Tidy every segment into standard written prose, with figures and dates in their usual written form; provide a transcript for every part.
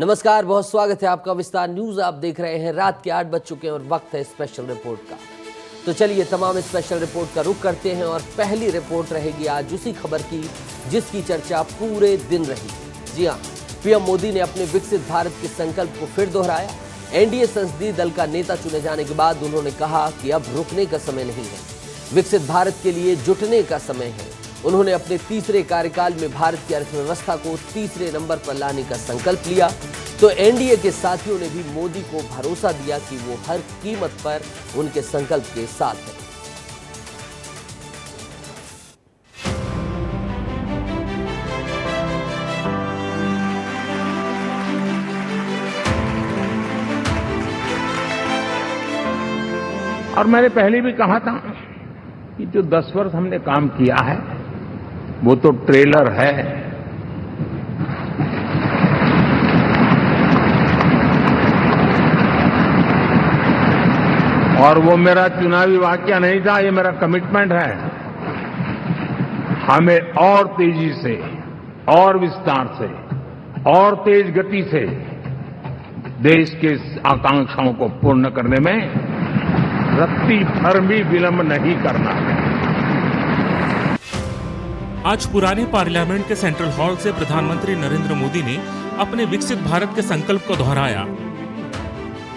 नमस्कार, बहुत स्वागत है आपका विस्तार न्यूज। आप देख रहे हैं रात के 8 बज चुके हैं और वक्त है स्पेशल रिपोर्ट का। तो चलिए तमाम स्पेशल रिपोर्ट का रुख करते हैं और पहली रिपोर्ट रहेगी आज उसी खबर की जिसकी चर्चा पूरे दिन रही। जी हाँ, पीएम मोदी ने अपने विकसित भारत के संकल्प को फिर दोहराया। एनडीए संसदीय दल का नेता चुने जाने के बाद उन्होंने कहा कि अब रुकने का समय नहीं है, विकसित भारत के लिए जुटने का समय है। उन्होंने अपने तीसरे कार्यकाल में भारत की अर्थव्यवस्था को तीसरे नंबर पर लाने का संकल्प लिया। तो एनडीए के साथियों ने भी मोदी को भरोसा दिया कि वो हर कीमत पर उनके संकल्प के साथ है। और मैंने पहले भी कहा था कि जो 10 वर्ष हमने काम किया है वो तो ट्रेलर है। और वो मेरा चुनावी वाक्य नहीं था, ये मेरा कमिटमेंट है। हमें और तेजी से और विस्तार से और तेज गति से देश के आकांक्षाओं को पूर्ण करने में रत्ती भर भी विलंब नहीं करना है। आज पुराने पार्लियामेंट के सेंट्रल हॉल से प्रधानमंत्री नरेंद्र मोदी ने अपने विकसित भारत के संकल्प को दोहराया।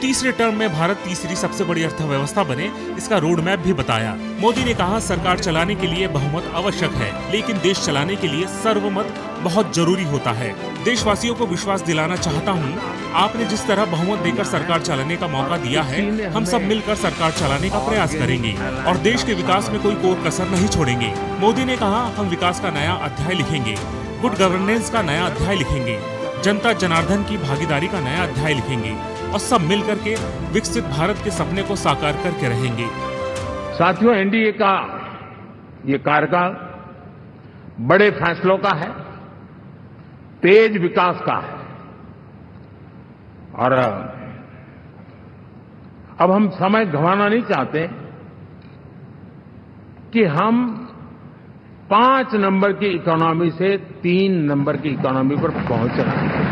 तीसरे टर्म में भारत तीसरी सबसे बड़ी अर्थव्यवस्था बने, इसका रोड मैप भी बताया। मोदी ने कहा, सरकार चलाने के लिए बहुमत आवश्यक है, लेकिन देश चलाने के लिए सर्वमत बहुत जरूरी होता है। देशवासियों को विश्वास दिलाना चाहता हूँ, आपने जिस तरह बहुमत देकर सरकार चलाने का मौका दिया है, हम सब मिलकर सरकार चलाने का प्रयास करेंगे और देश के विकास में कोई कोर कसर नहीं छोड़ेंगे। मोदी ने कहा, हम विकास का नया अध्याय लिखेंगे, गुड गवर्नेंस का नया अध्याय लिखेंगे, जनता जनार्दन की भागीदारी का नया अध्याय लिखेंगे और सब मिलकर के विकसित भारत के सपने को साकार करके रहेंगे। साथियों, एनडीए का ये कार्यकाल बड़े फैसलों का है, तेज विकास का है। और अब हम समय गंवाना नहीं चाहते कि हम 5 नंबर की इकोनॉमी से 3 नंबर की इकोनॉमी पर पहुंच रहे हैं।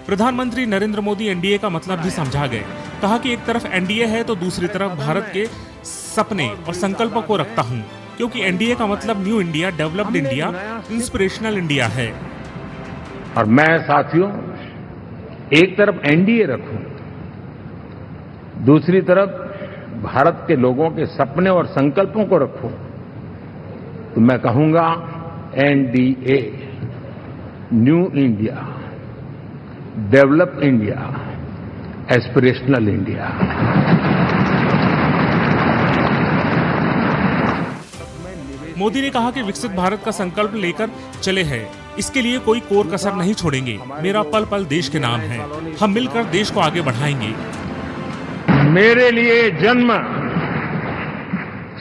प्रधानमंत्री नरेंद्र मोदी एनडीए का मतलब भी समझा गए। कहा कि एक तरफ एनडीए है तो दूसरी तरफ भारत के सपने और संकल्पों को रखता हूं, क्योंकि एनडीए का मतलब new India, developed India, inspirational India है। और मैं साथियों एक तरफ एनडीए रखूं, दूसरी तरफ भारत के लोगों के सपने और संकल्पों को रखूं, तो मैं कहूंगा NDA, new India, develop India, aspirational India. Modi ने कहा कि विकसित भारत का संकल्प लेकर चले हैं, इसके लिए कोई कोर कसर नहीं छोड़ेंगे। मेरा पल पल देश के नाम है, हम मिलकर देश को आगे बढ़ाएंगे। मेरे लिए जन्म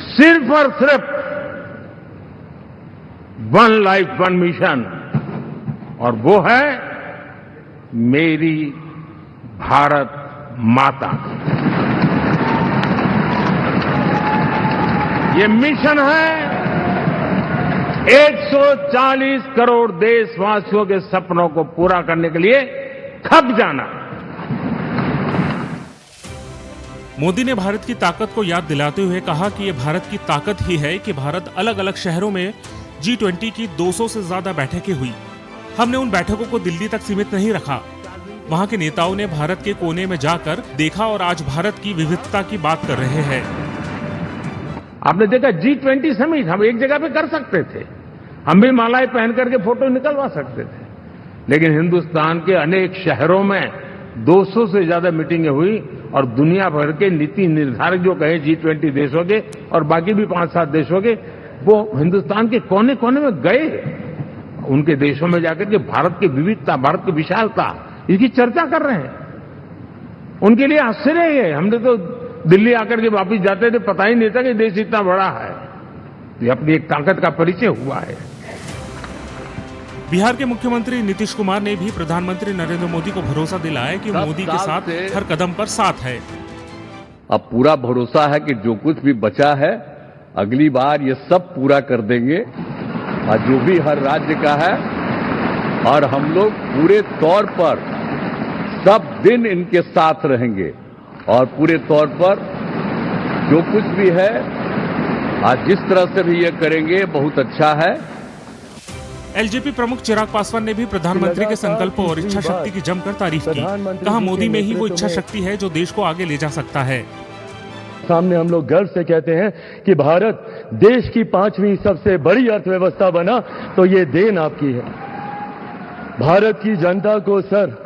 सिर्फ और सिर्फ वन लाइफ वन मिशन, और वो है मेरी भारत माता। ये मिशन है 140 करोड़ देशवासियों के सपनों को पूरा करने के लिए खप जाना। मोदी ने भारत की ताकत को याद दिलाते हुए कहा कि ये भारत की ताकत ही है कि भारत अलग अलग शहरों में G20 की 200 से ज्यादा बैठकें हुई। हमने उन बैठकों को दिल्ली तक सीमित नहीं रखा, वहां के नेताओं ने भारत के कोने में जाकर देखा और आज भारत की विविधता की बात कर रहे हैं। आपने देखा G20 समिट हम एक जगह पे कर सकते थे, हम भी मालाएं पहन करके फोटो निकलवा सकते थे, लेकिन हिंदुस्तान के अनेक शहरों में 200 से ज्यादा मीटिंगें हुई और दुनिया भर के नीति निर्धारक जो कहे G20 देशों के और बाकी भी 5-7 देशों के, वो हिंदुस्तान के कोने कोने में गए, उनके देशों में जाकर के भारत की विविधता, भारत की विशालता, इसकी चर्चा कर रहे हैं। उनके लिए आश्चर्य है, हमने तो दिल्ली आकर के वापस जाते थे, पता ही नहीं था कि देश इतना बड़ा है। तो अपनी एक ताकत का परिचय हुआ है। बिहार के मुख्यमंत्री नीतीश कुमार ने भी प्रधानमंत्री नरेंद्र मोदी को भरोसा दिलाया कि मोदी के साथ हर कदम पर साथ है। अब पूरा भरोसा है कि जो कुछ भी बचा है अगली बार ये सब पूरा कर देंगे और जो भी हर राज्य का है और हम लोग पूरे तौर पर सब दिन इनके साथ रहेंगे और पूरे तौर पर जो कुछ भी है आज जिस तरह से भी ये करेंगे बहुत अच्छा है। एलजेपी प्रमुख चिराग पासवान ने भी प्रधानमंत्री के संकल्प और इच्छा शक्ति की जमकर तारीफ की। कहा, मोदी में ही वो इच्छा शक्ति है जो देश को आगे ले जा सकता है। सामने हम लोग गर्व से कहते हैं कि भारत देश की 5वीं सबसे बड़ी अर्थव्यवस्था बना, तो ये देन आपकी है। भारत की जनता को सर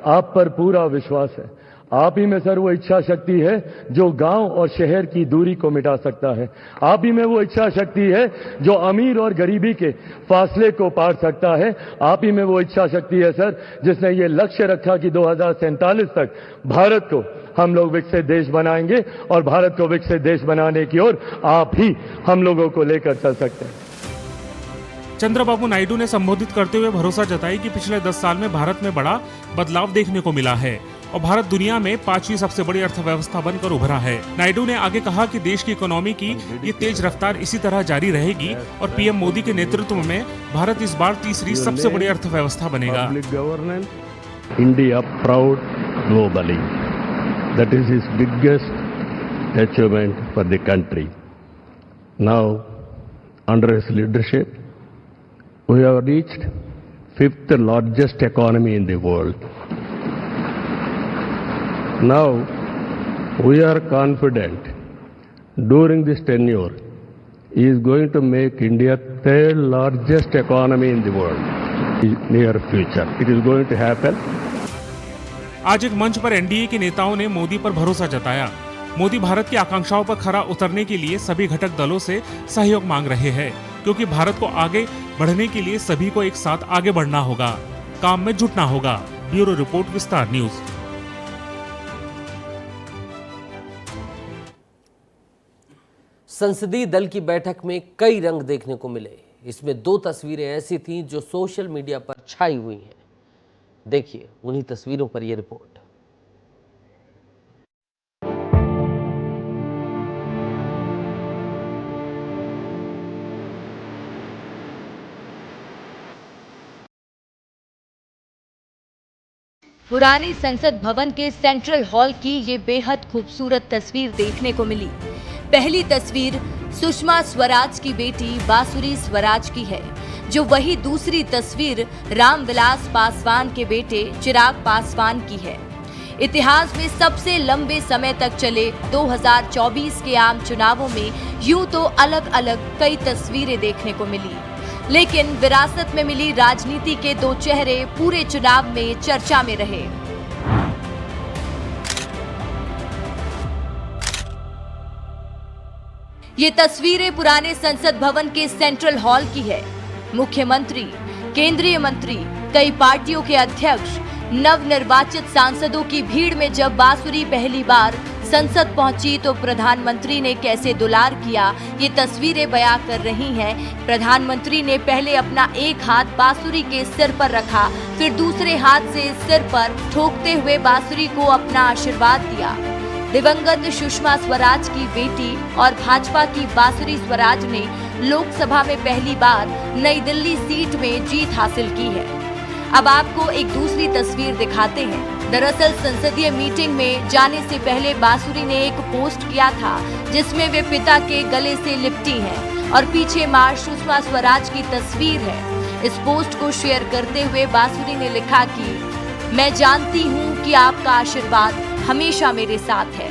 आप पर पूरा विश्वास है। आप ही में सर वो इच्छा शक्ति है जो गांव और शहर की दूरी को मिटा सकता है। आप ही में वो इच्छा शक्ति है जो अमीर और गरीबी के फासले को पार सकता है। आप ही में वो इच्छा शक्ति है सर जिसने ये लक्ष्य रखा कि 2047 तक भारत को हम लोग विकसित देश बनाएंगे और भारत को विकसित देश बनाने की ओर आप ही हम लोगों को लेकर चल सकते हैं। चंद्रबाबू नायडू ने संबोधित करते हुए भरोसा जताई कि पिछले 10 साल में भारत में बड़ा बदलाव देखने को मिला है और भारत दुनिया में 5वीं सबसे बड़ी अर्थव्यवस्था बनकर उभरा है। नायडू ने आगे कहा कि देश की इकोनॉमी की ये तेज रफ्तार इसी तरह जारी रहेगी और पीएम मोदी के नेतृत्व में भारत इस बार तीसरी सबसे बड़ी अर्थव्यवस्था बनेगा। India proud globally, that is his biggest achievement for the country. Now under his leadership we have reached 5th largest economy in the world. Now, we are confident during this tenure he is going to make India 3rd largest economy in the world in near future. It is going to happen. आज एक मंच पर NDA के नेताओं ने मोदी पर भरोसा जताया। मोदी भारत की आकांक्षाओं पर खरा उतरने के लिए सभी घटक दलों से सहयोग मांग रहे हैं, क्योंकि भारत को आगे बढ़ने के लिए सभी को एक साथ आगे बढ़ना होगा, काम में जुटना होगा। ब्यूरो रिपोर्ट, विस्तार न्यूज। संसदीय दल की बैठक में कई रंग देखने को मिले। इसमें 2 तस्वीरें ऐसी थीं जो सोशल मीडिया पर छाई हुई हैं। देखिए उन्हीं तस्वीरों पर यह रिपोर्ट। पुरानी संसद भवन के सेंट्रल हॉल की ये बेहद खूबसूरत तस्वीर देखने को मिली। पहली तस्वीर सुषमा स्वराज की बेटी बांसुरी स्वराज की है, जो वही दूसरी तस्वीर रामविलास पासवान के बेटे चिराग पासवान की है। इतिहास में सबसे लंबे समय तक चले 2024 के आम चुनावों में यूं तो अलग अलग कई तस्वीरें देखने को मिली, लेकिन विरासत में मिली राजनीति के 2 चेहरे पूरे चुनाव में चर्चा में रहे। ये तस्वीरें पुराने संसद भवन के सेंट्रल हॉल की है। मुख्यमंत्री, केंद्रीय मंत्री, कई पार्टियों के अध्यक्ष, नवनिर्वाचित सांसदों की भीड़ में जब बांसुरी पहली बार संसद पहुंची तो प्रधानमंत्री ने कैसे दुलार किया, ये तस्वीरें बयां कर रही हैं। प्रधानमंत्री ने पहले अपना एक हाथ बांसुरी के सिर पर रखा, फिर दूसरे हाथ से सिर पर ठोकते हुए बांसुरी को अपना आशीर्वाद दिया। दिवंगत सुषमा स्वराज की बेटी और भाजपा की बांसुरी स्वराज ने लोकसभा में पहली बार नई दिल्ली सीट में जीत हासिल की है। अब आपको एक दूसरी तस्वीर दिखाते हैं। दरअसल संसदीय मीटिंग में जाने से पहले बांसुरी ने एक पोस्ट किया था जिसमें वे पिता के गले से लिपटी हैं और पीछे मां सुषमा स्वराज की तस्वीर है। इस पोस्ट को शेयर करते हुए बांसुरी ने लिखा कि मैं जानती हूँ कि आपका आशीर्वाद हमेशा मेरे साथ है,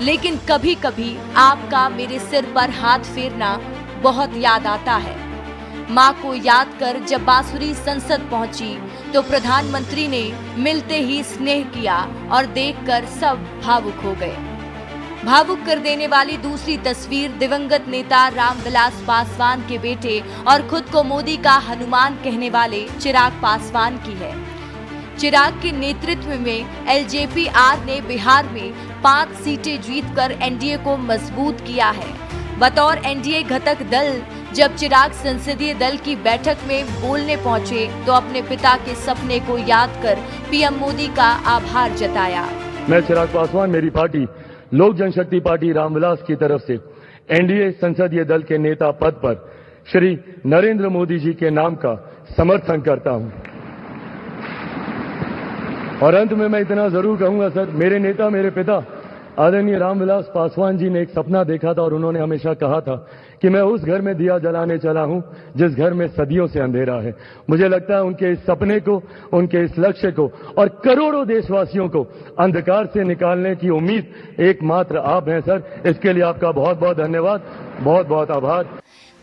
लेकिन कभी कभी आपका मेरे सिर पर हाथ फेरना बहुत याद आता है। मां को याद कर जब बांसुरी संसद पहुंची तो प्रधानमंत्री ने मिलते ही स्नेह किया और देखकर सब भावुक हो गए। भावुक कर देने वाली दूसरी तस्वीर दिवंगत नेता रामविलास पासवान के बेटे और खुद को मोदी का हनुमान कहने वाले चिराग पासवान की है। चिराग के नेतृत्व में एलजेपी-आर ने बिहार में 5 सीटें जीतकर एनडीए को मजबूत किया है। बतौर एनडीए घटक दल जब चिराग संसदीय दल की बैठक में बोलने पहुंचे तो अपने पिता के सपने को याद कर पीएम मोदी का आभार जताया। मैं चिराग पासवान, मेरी पार्टी लोक जनशक्ति पार्टी रामविलास की तरफ से एनडीए संसदीय दल के नेता पद पर श्री नरेंद्र मोदी जी के नाम का समर्थन करता हूं। और अंत में मैं इतना जरूर कहूंगा सर, मेरे नेता, मेरे पिता आदरणीय रामविलास पासवान जी ने एक सपना देखा था और उन्होंने हमेशा कहा था कि मैं उस घर में दिया जलाने चला हूं जिस घर में सदियों से अंधेरा है। मुझे लगता है उनके इस सपने को, उनके इस लक्ष्य को और करोड़ों देशवासियों को अंधकार से निकालने की उम्मीद एकमात्र आप हैं सर। इसके लिए आपका बहुत बहुत धन्यवाद, बहुत बहुत आभार।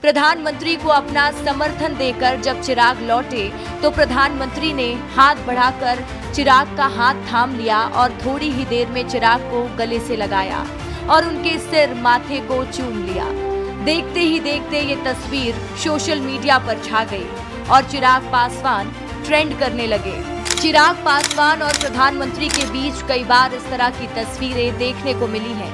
प्रधानमंत्री को अपना समर्थन देकर जब चिराग लौटे तो प्रधानमंत्री ने हाथ बढ़ाकर चिराग का हाथ थाम लिया और थोड़ी ही देर में चिराग को गले से लगाया और उनके सिर माथे को चूम लिया। देखते ही देखते ये तस्वीर सोशल मीडिया पर छा गई और चिराग पासवान ट्रेंड करने लगे। चिराग पासवान और प्रधानमंत्री के बीच कई बार इस तरह की तस्वीरें देखने को मिली हैं।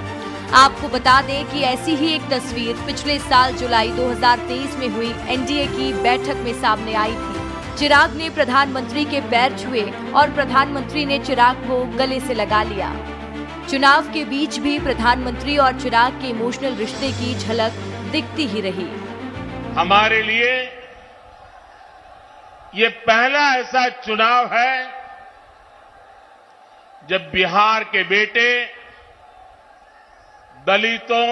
आपको बता दें कि ऐसी ही एक तस्वीर पिछले साल जुलाई 2023 में हुई एनडीए की बैठक में सामने आई थी। चिराग ने प्रधानमंत्री के पैर छुए और प्रधानमंत्री ने चिराग को गले से लगा लिया। चुनाव के बीच भी प्रधानमंत्री और चिराग के इमोशनल रिश्ते की झलक दिखती ही रही। हमारे लिए ये पहला ऐसा चुनाव है जब बिहार के बेटे दलितों,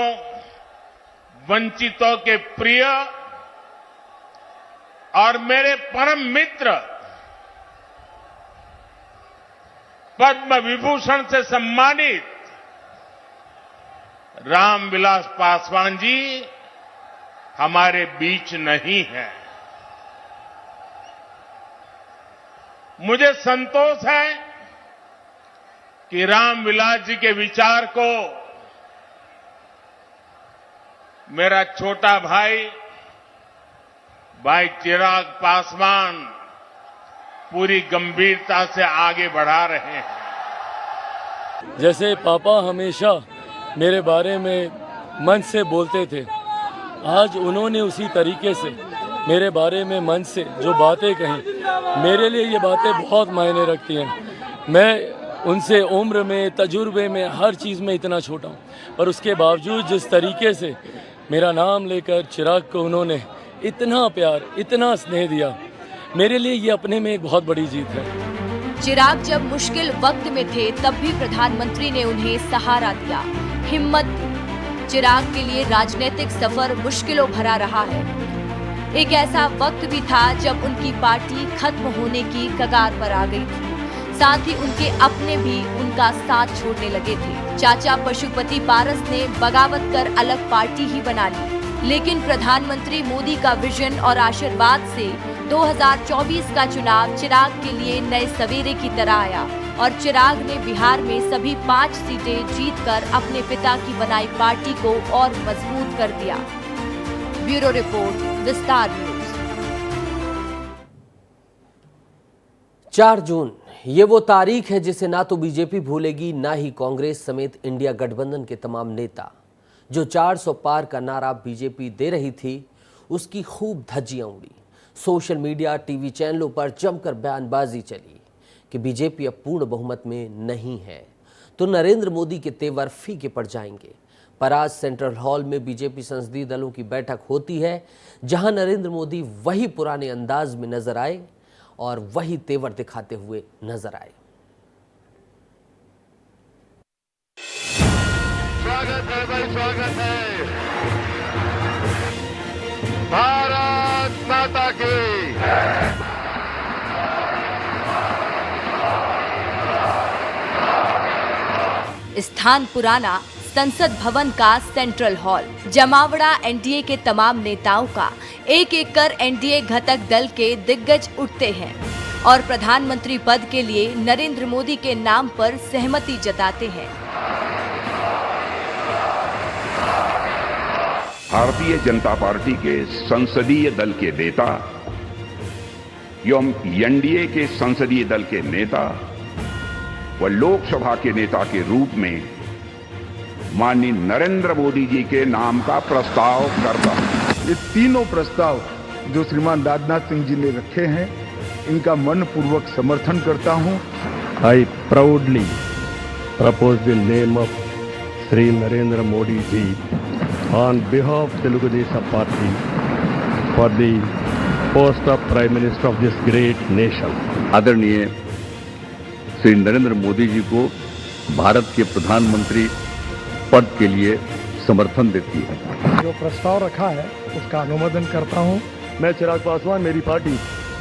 वंचितों के प्रिय और मेरे परम मित्र पद्म विभूषण से सम्मानित रामविलास पासवान जी हमारे बीच नहीं है। मुझे संतोष है कि रामविलास जी के विचार को मेरा छोटा भाई चिराग पासवान पूरी गंभीरता से आगे बढ़ा रहे हैं। जैसे पापा हमेशा मेरे बारे में मन से बोलते थे, आज उन्होंने उसी तरीके से मेरे बारे में मन से जो बातें कही, मेरे लिए ये बातें बहुत मायने रखती हैं। मैं उनसे उम्र में, तजुर्बे में, हर चीज़ में इतना छोटा हूँ, पर उसके बावजूद जिस तरीके से मेरा नाम लेकर चिराग को उन्होंने इतना प्यार, इतना स्नेह दिया, मेरे लिए ये अपने में एक बहुत बड़ी जीत है। चिराग जब मुश्किल वक्त में थे तब भी प्रधानमंत्री ने उन्हें सहारा दिया, हिम्मत दी। चिराग के लिए राजनीतिक सफर मुश्किलों भरा रहा है। एक ऐसा वक्त भी था जब उनकी पार्टी खत्म होने की कगार पर आ गई थी। साथ ही उनके अपने भी उनका साथ छोड़ने लगे थे। चाचा पशुपति पारस ने बगावत कर अलग पार्टी ही बना ली, लेकिन प्रधानमंत्री मोदी का विजन और आशीर्वाद से 2024 का चुनाव चिराग के लिए नए सवेरे की तरह आया और चिराग ने बिहार में सभी 5 सीटें जीतकर अपने पिता की बनाई पार्टी को और मजबूत कर दिया। ब्यूरो रिपोर्ट, विस्तार न्यूज। 4 जून ये वो तारीख है जिसे ना तो बीजेपी भूलेगी, ना ही कांग्रेस समेत इंडिया गठबंधन के तमाम नेता। जो 400 पार का नारा बीजेपी दे रही थी, उसकी खूब धज्जियां उड़ी। सोशल मीडिया, टीवी चैनलों पर जमकर बयानबाजी चली कि बीजेपी अब पूर्ण बहुमत में नहीं है तो नरेंद्र मोदी के तेवर फीके पड़ जाएंगे। पर आज सेंट्रल हॉल में बीजेपी संसदीय दलों की बैठक होती है, जहां नरेंद्र मोदी वही पुराने अंदाज में नजर आए और वही तेवर दिखाते हुए नजर आए। स्वागत है भाई, स्वागत है। भारत माता की। स्थान पुराना, संसद भवन का सेंट्रल हॉल। जमावड़ा एनडीए के तमाम नेताओं का एक एक कर एनडीए घटक दल के दिग्गज उठते हैं और प्रधानमंत्री पद के लिए नरेंद्र मोदी के नाम पर सहमति जताते हैं। भारतीय जनता पार्टी के संसदीय दल के नेता एवं एनडीए के संसदीय दल के नेता व लोकसभा के नेता के रूप में माननीय नरेंद्र मोदी जी के नाम का प्रस्ताव करता हूं। ये तीनों प्रस्ताव जो श्रीमान राजनाथ सिंह जी ने रखे हैं, इनका मनपूर्वक समर्थन करता हूं। I proudly propose the name of Sri Narendra Modi ji on behalf of Telugu Desam Party for the post of Prime Minister of this great nation. आदरणीय श्री नरेंद्र मोदी जी को भारत के प्रधानमंत्री पद के लिए समर्थन देती है। जो प्रस्ताव रखा है उसका अनुमोदन करता हूं। मैं चिराग पासवान, मेरी पार्टी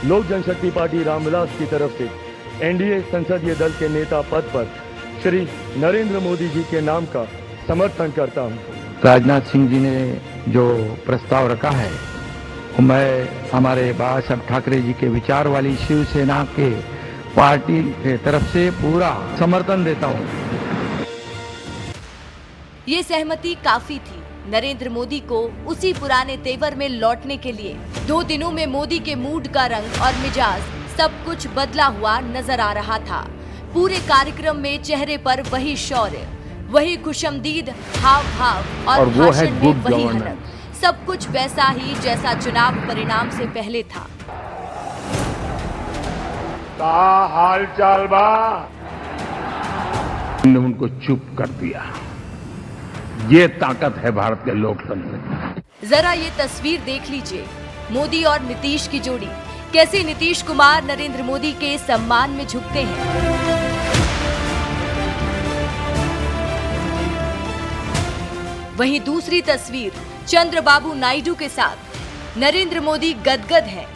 लोक जनशक्ति पार्टी रामविलास की तरफ से एनडीए संसदीय दल के नेता पद पर श्री नरेंद्र मोदी जी के नाम का समर्थन करता हूं। राजनाथ सिंह जी ने जो प्रस्ताव रखा है मैं हमारे बाला साहब ठाकरे जी के विचार वाली शिवसेना के पार्टी के तरफ से पूरा समर्थन देता हूं। ये सहमति काफी थी नरेंद्र मोदी को उसी पुराने तेवर में लौटने के लिए। 2 दिनों में मोदी के मूड का रंग और मिजाज सब कुछ बदला हुआ नजर आ रहा था। पूरे कार्यक्रम में चेहरे पर वही शौर्य, वही खुशमदीद हाव भाव और भाषण में वही हलक, सब कुछ वैसा ही जैसा चुनाव परिणाम से पहले था। का हाल चाल बा? ने उनको चुप कर दिया। ये ताकत है भारत के लोकतंत्र की। जरा ये तस्वीर देख लीजिए, मोदी और नीतीश की जोड़ी। कैसे नीतीश कुमार नरेंद्र मोदी के सम्मान में झुकते हैं। वहीं दूसरी तस्वीर चंद्रबाबू नायडू के साथ नरेंद्र मोदी गदगद हैं।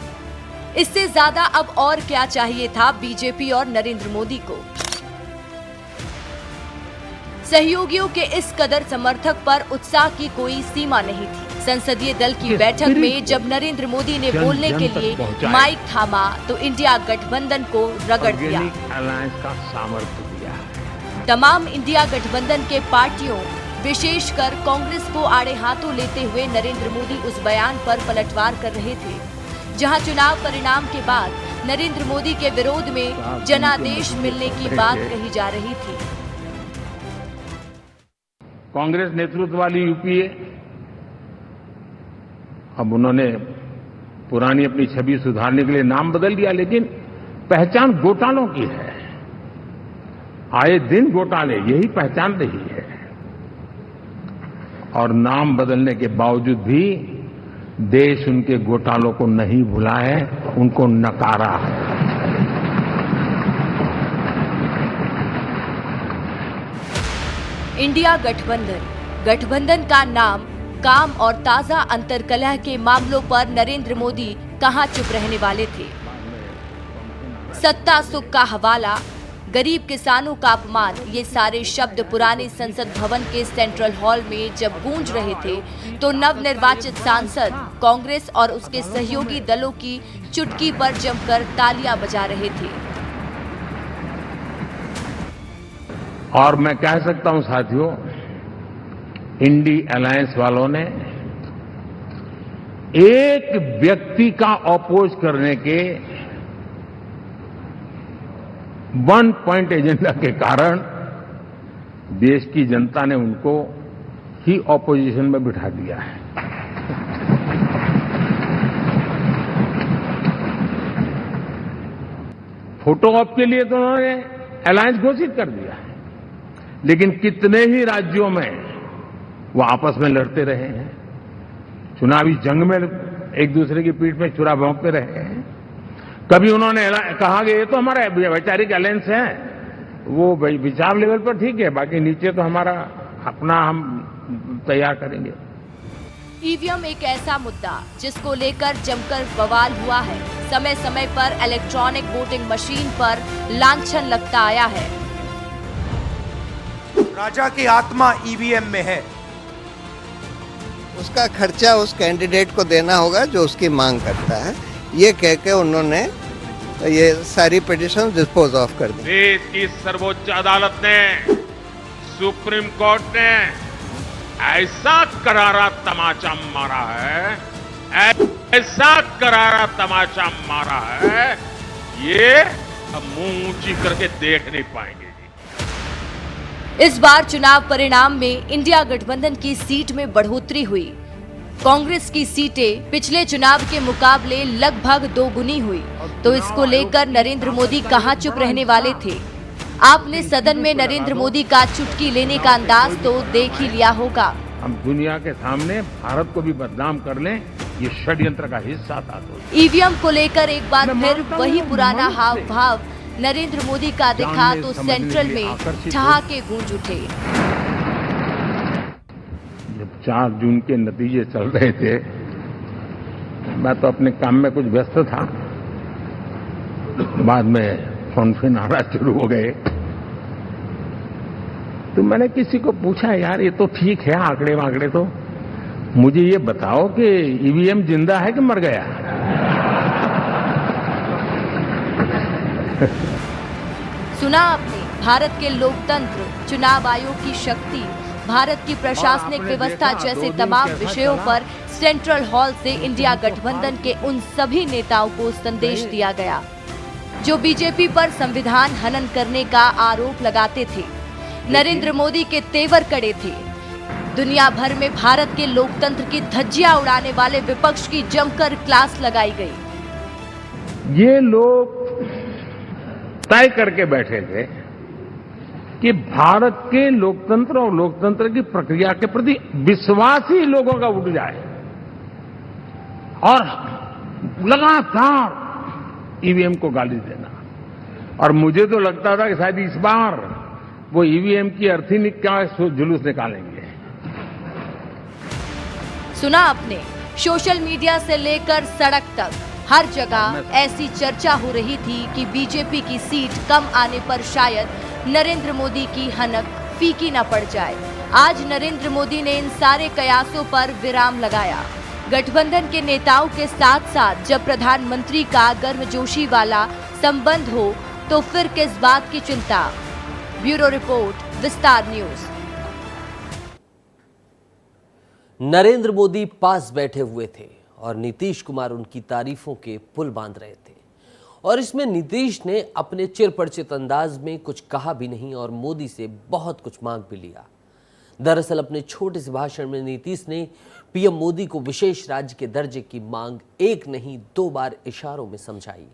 इससे ज्यादा अब और क्या चाहिए था बीजेपी और नरेंद्र मोदी को। सहयोगियों के इस कदर समर्थक पर उत्साह की कोई सीमा नहीं थी। संसदीय दल की बैठक में जब नरेंद्र मोदी ने बोलने के लिए माइक थामा तो इंडिया गठबंधन को रगड़ दिया। का सामर्थ्य दिया। तमाम इंडिया गठबंधन के पार्टियों विशेषकर कांग्रेस को आड़े हाथों लेते हुए नरेंद्र मोदी उस बयान पर पलटवार कर रहे थे जहां चुनाव परिणाम के बाद नरेंद्र मोदी के विरोध में जनादेश मिलने की बात कही जा रही थी। कांग्रेस नेतृत्व वाली यूपीए अब उन्होंने पुरानी अपनी छवि सुधारने के लिए नाम बदल दिया, लेकिन पहचान घोटालों की है। आए दिन घोटाले, यही पहचान रही है। और नाम बदलने के बावजूद भी देश उनके घोटालों को नहीं भुला है, उनको नकारा है। इंडिया गठबंधन का नाम, काम और ताजा अंतर्कलह के मामलों पर नरेंद्र मोदी कहां चुप रहने वाले थे। सत्ता सुख का हवाला, गरीब किसानों का अपमान, ये सारे शब्द पुराने संसद भवन के सेंट्रल हॉल में जब गूंज रहे थे तो नवनिर्वाचित सांसद कांग्रेस और उसके सहयोगी दलों की चुटकी पर जमकर तालियां बजा रहे थे। और मैं कह सकता हूं साथियों, इंडी अलायंस वालों ने एक व्यक्ति का अपोज करने के वन पॉइंट एजेंडा के कारण देश की जनता ने उनको ही ऑपोजिशन में बिठा दिया है। फोटो ऑप के लिए तो उन्होंने अलायंस घोषित कर दिया है, लेकिन कितने ही राज्यों में वो आपस में लड़ते रहे हैं, चुनावी जंग में एक दूसरे की पीठ में छुरा भोंकते रहे हैं। कभी उन्होंने कहा कि ये तो हमारा वैचारिक अलायंस है, वो विचार लेवल पर ठीक है, बाकी नीचे तो हमारा अपना हम तैयार करेंगे। ईवीएम एक ऐसा मुद्दा जिसको लेकर जमकर बवाल हुआ है। समय समय पर इलेक्ट्रॉनिक वोटिंग मशीन पर लांछन लगता आया है। राजा की आत्मा ईवीएम में है, उसका खर्चा उस कैंडिडेट को देना होगा जो उसकी मांग करता है। ये कह के उन्होंने ये सारी पिटीशन डिस्पोज ऑफ कर दी। देश की सर्वोच्च अदालत ने, सुप्रीम कोर्ट ने ऐसा करारा तमाचा मारा है, ऐसा करारा तमाचा मारा है, ये अब मुंह ऊंची करके देख नहीं पाएंगे। इस बार चुनाव परिणाम में इंडिया गठबंधन की सीट में बढ़ोतरी हुई। कांग्रेस की सीटें पिछले चुनाव के मुकाबले लगभग 2 गुनी हुई, तो इसको लेकर नरेंद्र मोदी कहां चुप रहने वाले थे। आपने सदन में नरेंद्र मोदी का चुटकी लेने का अंदाज तो देख ही लिया होगा। हम दुनिया के सामने भारत को भी बदनाम कर लें, ये षड्यंत्र का हिस्सा था। ईवीएम को लेकर एक बार फिर वही पुराना हाव भाव नरेंद्र मोदी का दिखा तो सेंट्रल में ठहाके गूंज उठे। जब 4 जून के नतीजे चल रहे थे, मैं तो अपने काम में कुछ व्यस्त था। बाद में फोन आना शुरू हो गए, तो मैंने किसी को पूछा, यार ये तो ठीक है आंकड़े वांकड़े, तो मुझे ये बताओ कि ईवीएम जिंदा है कि मर गया? सुना आपने, भारत के लोकतंत्र, चुनाव आयोग की शक्ति, भारत की प्रशासनिक व्यवस्था जैसे तमाम विषयों पर सेंट्रल हॉल से इंडिया गठबंधन के उन सभी नेताओं को संदेश दिया गया जो बीजेपी पर संविधान हनन करने का आरोप लगाते थे, नरेंद्र मोदी के तेवर कड़े थे। दुनिया भर में भारत के लोकतंत्र की धज्जियां उड़ाने वाले विपक्ष की जमकर क्लास लगाई गई। ये लोग तय करके बैठे थे कि भारत के लोकतंत्र और लोकतंत्र की प्रक्रिया के प्रति विश्वास ही लोगों का उठ जाए, और लगातार ईवीएम को गाली देना। और मुझे तो लगता था कि शायद इस बार वो ईवीएम की अर्थी का जुलूस निकालेंगे। सुना आपने, सोशल मीडिया से लेकर सड़क तक हर जगह ऐसी चर्चा हो रही थी कि बीजेपी की सीट कम आने पर शायद नरेंद्र मोदी की हनक फीकी न पड़ जाए। आज नरेंद्र मोदी ने इन सारे कयासों पर विराम लगाया। गठबंधन के नेताओं के साथ साथ जब प्रधानमंत्री का गर्मजोशी वाला संबंध हो तो फिर किस बात की चिंता। ब्यूरो रिपोर्ट, विस्तार न्यूज। नरेंद्र मोदी पास बैठे हुए थे और नीतीश कुमार उनकी तारीफों के पुल बांध रहे थे, और इसमें नीतीश ने अपने चिरपरिचित अंदाज में कुछ कहा भी नहीं और मोदी से बहुत कुछ मांग भी लिया। दरअसल अपने छोटे से भाषण में नीतीश ने पीएम मोदी को विशेष राज्य के दर्जे की मांग एक नहीं 2 बार इशारों में समझाई।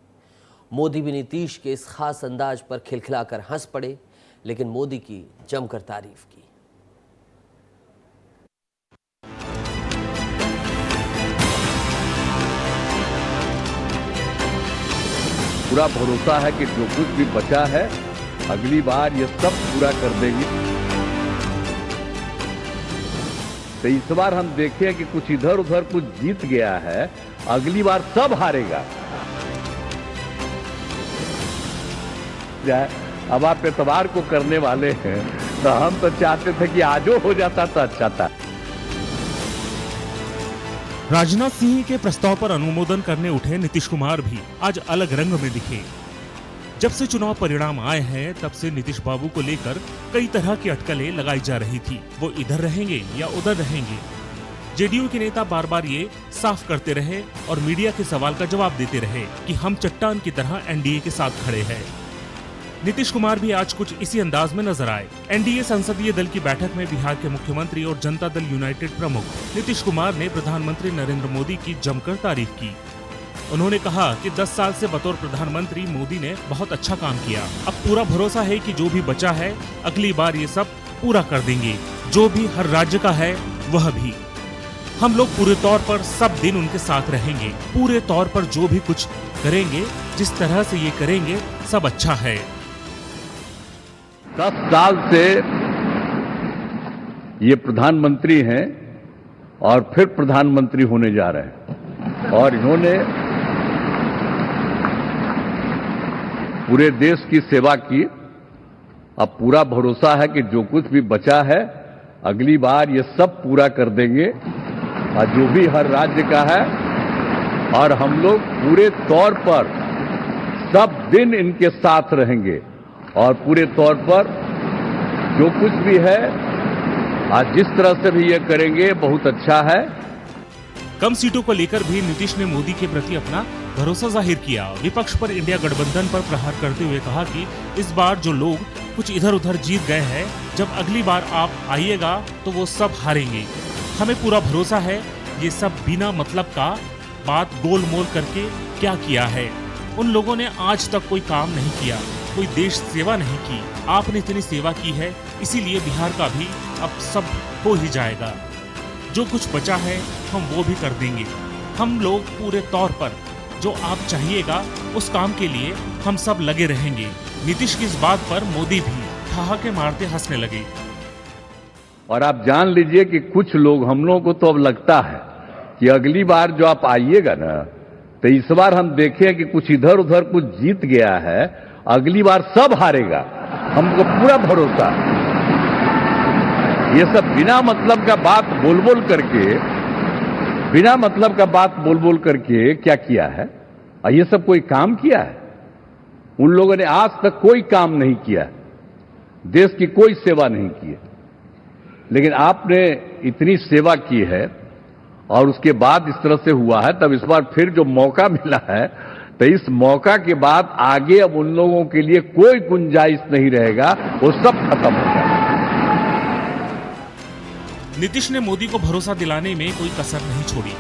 मोदी भी नीतीश के इस खास अंदाज पर खिलखिलाकर हंस पड़े, लेकिन मोदी की जमकर तारीफ की। पूरा भरोसा है कि जो कुछ भी बचा है अगली बार ये सब पूरा कर देंगे। तो इस बार हम देखें कि कुछ इधर उधर कुछ जीत गया है, अगली बार सब हारेगा। अब आप एतबार को करने वाले हैं, तो हम तो चाहते थे कि आजो हो जाता तो अच्छा था। राजनाथ सिंह के प्रस्ताव पर अनुमोदन करने उठे नीतीश कुमार भी आज अलग रंग में दिखे। जब से चुनाव परिणाम आए हैं तब से नीतीश बाबू को लेकर कई तरह की अटकलें लगाई जा रही थी। वो इधर रहेंगे या उधर रहेंगे। जेडीयू के नेता बार बार ये साफ करते रहे और मीडिया के सवाल का जवाब देते रहे कि हम चट्टान की तरह एनडीए के साथ खड़े हैं। नीतीश कुमार भी आज कुछ इसी अंदाज में नजर आए। एनडीए संसदीय दल की बैठक में बिहार के मुख्यमंत्री और जनता दल यूनाइटेड प्रमुख नीतीश कुमार ने प्रधानमंत्री नरेंद्र मोदी की जमकर तारीफ की। उन्होंने कहा कि 10 साल से बतौर प्रधानमंत्री मोदी ने बहुत अच्छा काम किया। अब पूरा भरोसा है कि जो भी बचा है अगली बार ये सब पूरा कर देंगे, जो भी हर राज्य का है वह भी। हम लोग पूरे तौर पर सब दिन उनके साथ रहेंगे, पूरे तौर पर जो भी कुछ करेंगे, जिस तरह से ये करेंगे सब अच्छा है। 10 साल से ये प्रधानमंत्री हैं और फिर प्रधानमंत्री होने जा रहे हैं, और इन्होंने पूरे देश की सेवा की। अब पूरा भरोसा है कि जो कुछ भी बचा है अगली बार ये सब पूरा कर देंगे, और जो भी हर राज्य का है, और हम लोग पूरे तौर पर सब दिन इनके साथ रहेंगे, और पूरे तौर पर जो कुछ भी है आज जिस तरह से भी ये करेंगे बहुत अच्छा है। कम सीटों को लेकर भी नीतीश ने मोदी के प्रति अपना भरोसा जाहिर किया। विपक्ष पर इंडिया गठबंधन पर प्रहार करते हुए कहा कि इस बार जो लोग कुछ इधर उधर जीत गए हैं, जब अगली बार आप आइएगा तो वो सब हारेंगे। हमें पूरा भरोसा है ये सब बिना मतलब का बात गोल मोल करके क्या किया है। उन लोगों ने आज तक कोई काम नहीं किया, कोई देश सेवा नहीं की। आपने इतनी सेवा की है, इसीलिए बिहार का भी अब सब हो ही जाएगा। जो कुछ बचा है हम वो भी कर देंगे। हम लोग पूरे तौर पर जो आप चाहिएगा उस काम के लिए हम सब लगे रहेंगे। नीतीश की इस बात पर मोदी भी ठहाके मारते हंसने लगे। और आप जान लीजिए कि कुछ लोग, हम लोगों को तो अब लगता है कि अगली बार जो आप आइएगा ना, तो इस बार हम देखें कि कुछ इधर उधर कुछ जीत गया है, अगली बार सब हारेगा, हमको पूरा भरोसा है। ये सब बिना मतलब का बात बोल बोल करके क्या किया है? और ये सब कोई काम किया है? उन लोगों ने आज तक कोई काम नहीं किया, देश की कोई सेवा नहीं की है। लेकिन आपने इतनी सेवा की है और उसके बाद इस तरह से हुआ है, तब इस बार फिर जो मौका मिला है, तो इस मौका के बाद आगे अब उन लोगों के लिए कोई गुंजाइश नहीं रहेगा, वो सब खत्म हो जाएगा। नीतीश ने मोदी को भरोसा दिलाने में कोई कसर नहीं छोड़ी।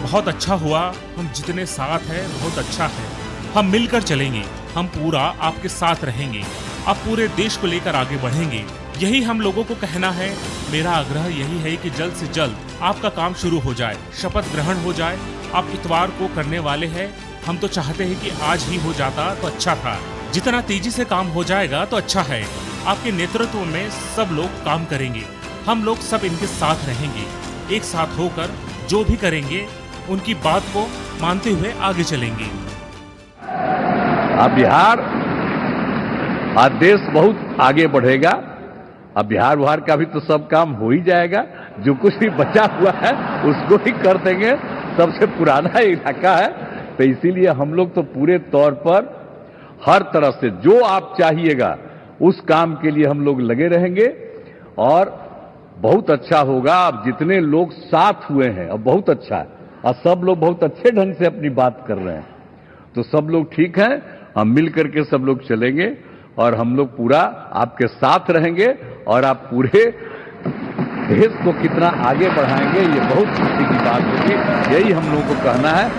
बहुत अच्छा हुआ, हम जितने साथ हैं बहुत अच्छा है, हम मिलकर चलेंगे, हम पूरा आपके साथ रहेंगे, आप पूरे देश को लेकर आगे बढ़ेंगे, यही हम लोगों को कहना है। मेरा आग्रह यही है कि जल्द से जल्द आपका काम शुरू हो जाए, शपथ ग्रहण हो जाए। आप इतवार को करने वाले हैं, हम तो चाहते हैं कि आज ही हो जाता तो अच्छा था। जितना तेजी से काम हो जाएगा तो अच्छा है। आपके नेतृत्व में सब लोग काम करेंगे, हम लोग सब इनके साथ रहेंगे, एक साथ होकर जो भी करेंगे उनकी बात को मानते हुए आगे चलेंगे। अब बिहार, आज देश बहुत आगे बढ़ेगा। अब बिहार का भी तो सब काम हो ही जाएगा, जो कुछ भी बचा हुआ है उसको ही कर देंगे। सबसे पुराना इलाका है, तो इसीलिए हम लोग तो पूरे तौर पर हर तरह से जो आप चाहिएगा उस काम के लिए हम लोग लगे रहेंगे और बहुत अच्छा होगा। अब जितने लोग साथ हुए हैं अब बहुत अच्छा है और सब लोग बहुत अच्छे ढंग से अपनी बात कर रहे हैं, तो सब लोग ठीक हैं। हम मिल करके सब लोग चलेंगे और हम लोग पूरा आपके साथ रहेंगे और आप पूरे देश को कितना आगे बढ़ाएंगे ये बहुत खुशी की बात होगी। यही हम लोगों को कहना है।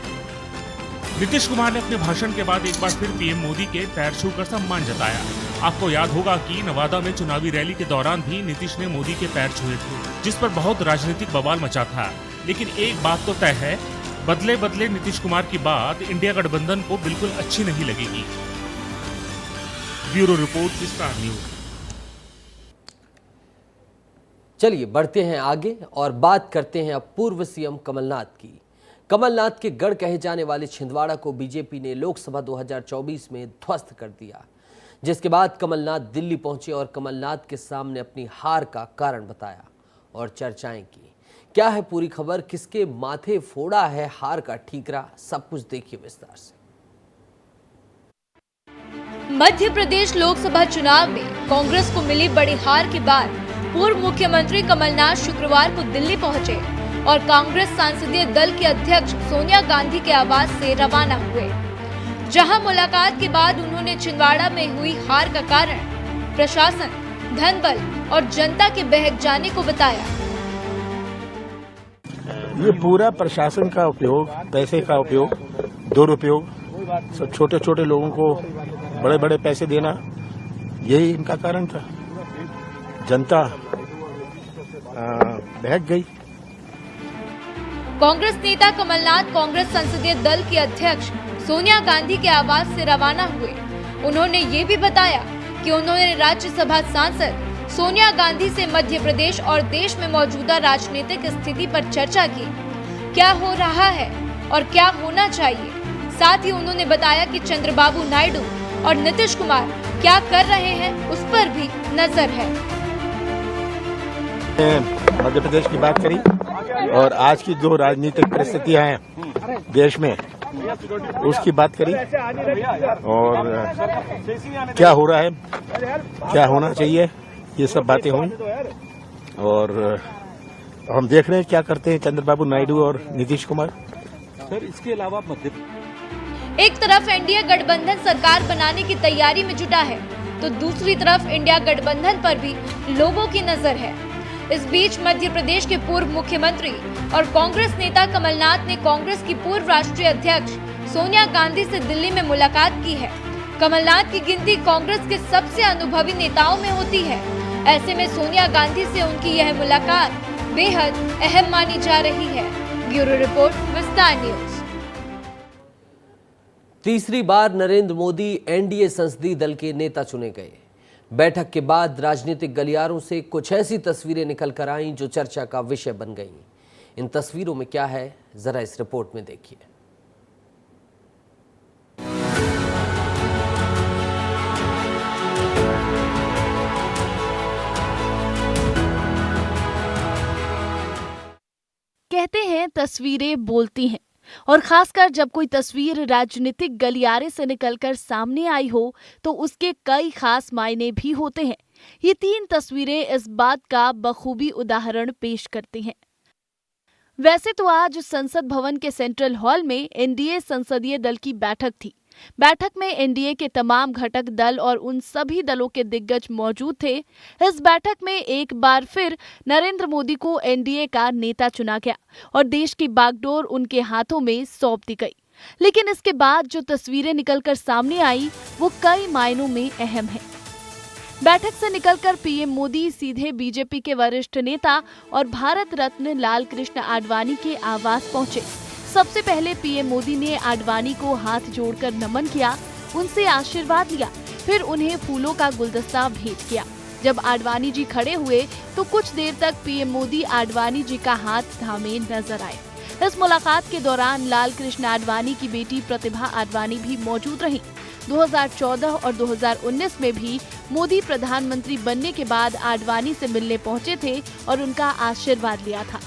नीतीश कुमार ने अपने भाषण के बाद एक बार फिर पीएम मोदी के पैर छूकर सम्मान जताया। आपको याद होगा कि नवादा में चुनावी रैली के दौरान भी नीतीश ने मोदी के पैर छुए थे, जिस पर बहुत राजनीतिक बवाल मचा था। लेकिन एक बात तो तय है, बदले बदले नीतीश कुमार की बात इंडिया गठबंधन को बिल्कुल अच्छी नहीं लगेगी। ब्यूरो रिपोर्ट, विस्तार न्यूज। चलिए बढ़ते हैं आगे और बात करते हैं अब पूर्व सीएम कमलनाथ की। कमलनाथ के गढ़ कहे जाने वाले छिंदवाड़ा को बीजेपी ने लोकसभा 2024 में ध्वस्त कर दिया, जिसके बाद कमलनाथ दिल्ली पहुंचे और कमलनाथ के सामने अपनी हार का कारण बताया और चर्चाएं की। क्या है पूरी खबर, किसके माथे फोड़ा है हार का ठीकरा, सब कुछ देखिए विस्तार से। मध्य प्रदेश लोकसभा चुनाव में कांग्रेस को मिली बड़ी हार के बाद पूर्व मुख्यमंत्री कमलनाथ शुक्रवार को दिल्ली पहुंचे और कांग्रेस संसदीय दल की अध्यक्ष सोनिया गांधी के आवास से रवाना हुए, जहां मुलाकात के बाद उन्होंने छिंदवाड़ा में हुई हार का कारण प्रशासन, धन बल और जनता के बहक जाने को बताया। ये पूरा प्रशासन का उपयोग, पैसे का उपयोग, दुरुपयोग, सब छोटे छोटे लोगों को बड़े बड़े पैसे देना, यही इनका कारण था। जनता बहक गई। कांग्रेस नेता कमलनाथ कांग्रेस संसदीय दल की अध्यक्ष सोनिया गांधी के आवास से रवाना हुए। उन्होंने ये भी बताया कि उन्होंने राज्यसभा सांसद सोनिया गांधी से मध्य प्रदेश और देश में मौजूदा राजनीतिक स्थिति पर चर्चा की, क्या हो रहा है और क्या होना चाहिए। साथ ही उन्होंने बताया कि चंद्रबाबू नायडू और नीतीश कुमार क्या कर रहे हैं उस पर भी नजर है। मध्य प्रदेश की बात करी और आज की जो राजनीतिक परिस्थितियां हैं देश में उसकी बात करी और क्या हो रहा है, क्या होना चाहिए, ये सब बातें हुई। और हम देख रहे हैं क्या करते हैं चंद्रबाबू नायडू और नीतीश कुमार। सर, इसके अलावा एक तरफ एनडीए गठबंधन सरकार बनाने की तैयारी में जुटा है, तो दूसरी तरफ इंडिया गठबंधन पर भी लोगों की नजर है। इस बीच मध्य प्रदेश के पूर्व मुख्यमंत्री और कांग्रेस नेता कमलनाथ ने कांग्रेस की पूर्व राष्ट्रीय अध्यक्ष सोनिया गांधी से दिल्ली में मुलाकात की है। कमलनाथ की गिनती कांग्रेस के सबसे अनुभवी नेताओं में होती है। ऐसे में सोनिया गांधी से उनकी यह मुलाकात बेहद अहम मानी जा रही है। ब्यूरो रिपोर्ट, विस्तार न्यूज। तीसरी बार नरेंद्र मोदी एनडीए संसदीय दल के नेता चुने गए। बैठक के बाद राजनीतिक गलियारों से कुछ ऐसी तस्वीरें निकल कर आईं जो चर्चा का विषय बन गईं। इन तस्वीरों में क्या है, जरा इस रिपोर्ट में देखिए। कहते हैं तस्वीरें बोलती हैं, और खासकर जब कोई तस्वीर राजनीतिक गलियारे से निकलकर सामने आई हो तो उसके कई खास मायने भी होते हैं। ये 3 तस्वीरें इस बात का बखूबी उदाहरण पेश करती हैं। वैसे तो आज संसद भवन के सेंट्रल हॉल में एनडीए संसदीय दल की बैठक थी। बैठक में एनडीए के तमाम घटक दल और उन सभी दलों के दिग्गज मौजूद थे। इस बैठक में एक बार फिर नरेंद्र मोदी को एनडीए का नेता चुना गया और देश की बागडोर उनके हाथों में सौंप दी गई। लेकिन इसके बाद जो तस्वीरें निकलकर सामने आई वो कई मायनों में अहम है। बैठक से निकलकर पीएम मोदी सीधे बीजेपी के वरिष्ठ नेता और भारत रत्न लाल कृष्ण आडवाणी के आवास पहुंचे। सबसे पहले पीएम मोदी ने आडवाणी को हाथ जोड़कर नमन किया, उनसे आशीर्वाद लिया, फिर उन्हें फूलों का गुलदस्ता भेंट किया। जब आडवाणी जी खड़े हुए तो कुछ देर तक पीएम मोदी आडवाणी जी का हाथ थामे नजर आए। इस मुलाकात के दौरान लाल कृष्ण आडवाणी की बेटी प्रतिभा आडवाणी भी मौजूद रहीं। 2014 और 2019 में भी मोदी प्रधानमंत्री बनने के बाद आडवाणी से मिलने पहुंचे थे और उनका आशीर्वाद लिया था।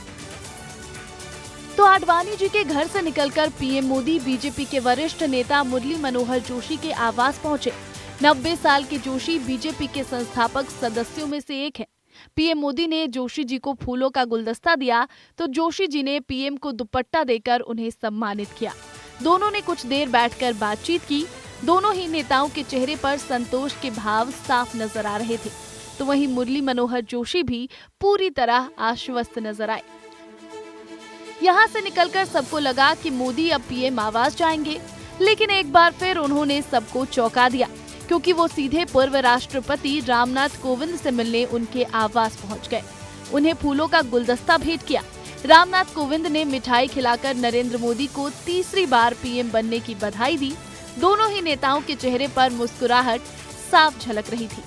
तो आडवाणी जी के घर से निकलकर पीएम मोदी बीजेपी के वरिष्ठ नेता मुरली मनोहर जोशी के आवास पहुंचे। 90 साल के जोशी बीजेपी के संस्थापक सदस्यों में से एक हैं। पीएम मोदी ने जोशी जी को फूलों का गुलदस्ता दिया तो जोशी जी ने पीएम को दुपट्टा देकर उन्हें सम्मानित किया। दोनों ने कुछ देर बैठकर बातचीत की। दोनों ही नेताओं के चेहरे पर संतोष के भाव साफ नजर आ रहे थे। तो वहीं मुरली मनोहर जोशी भी पूरी तरह आश्वस्त नजर आए। यहाँ से निकलकर सबको लगा कि मोदी अब पीएम आवास जाएंगे, लेकिन एक बार फिर उन्होंने सबको चौंका दिया, क्योंकि वो सीधे पूर्व राष्ट्रपति रामनाथ कोविंद से मिलने उनके आवास पहुंच गए। उन्हें फूलों का गुलदस्ता भेंट किया। रामनाथ कोविंद ने मिठाई खिलाकर नरेंद्र मोदी को तीसरी बार पीएम बनने की बधाई दी। दोनों ही नेताओं के चेहरे पर मुस्कुराहट साफ झलक रही थी।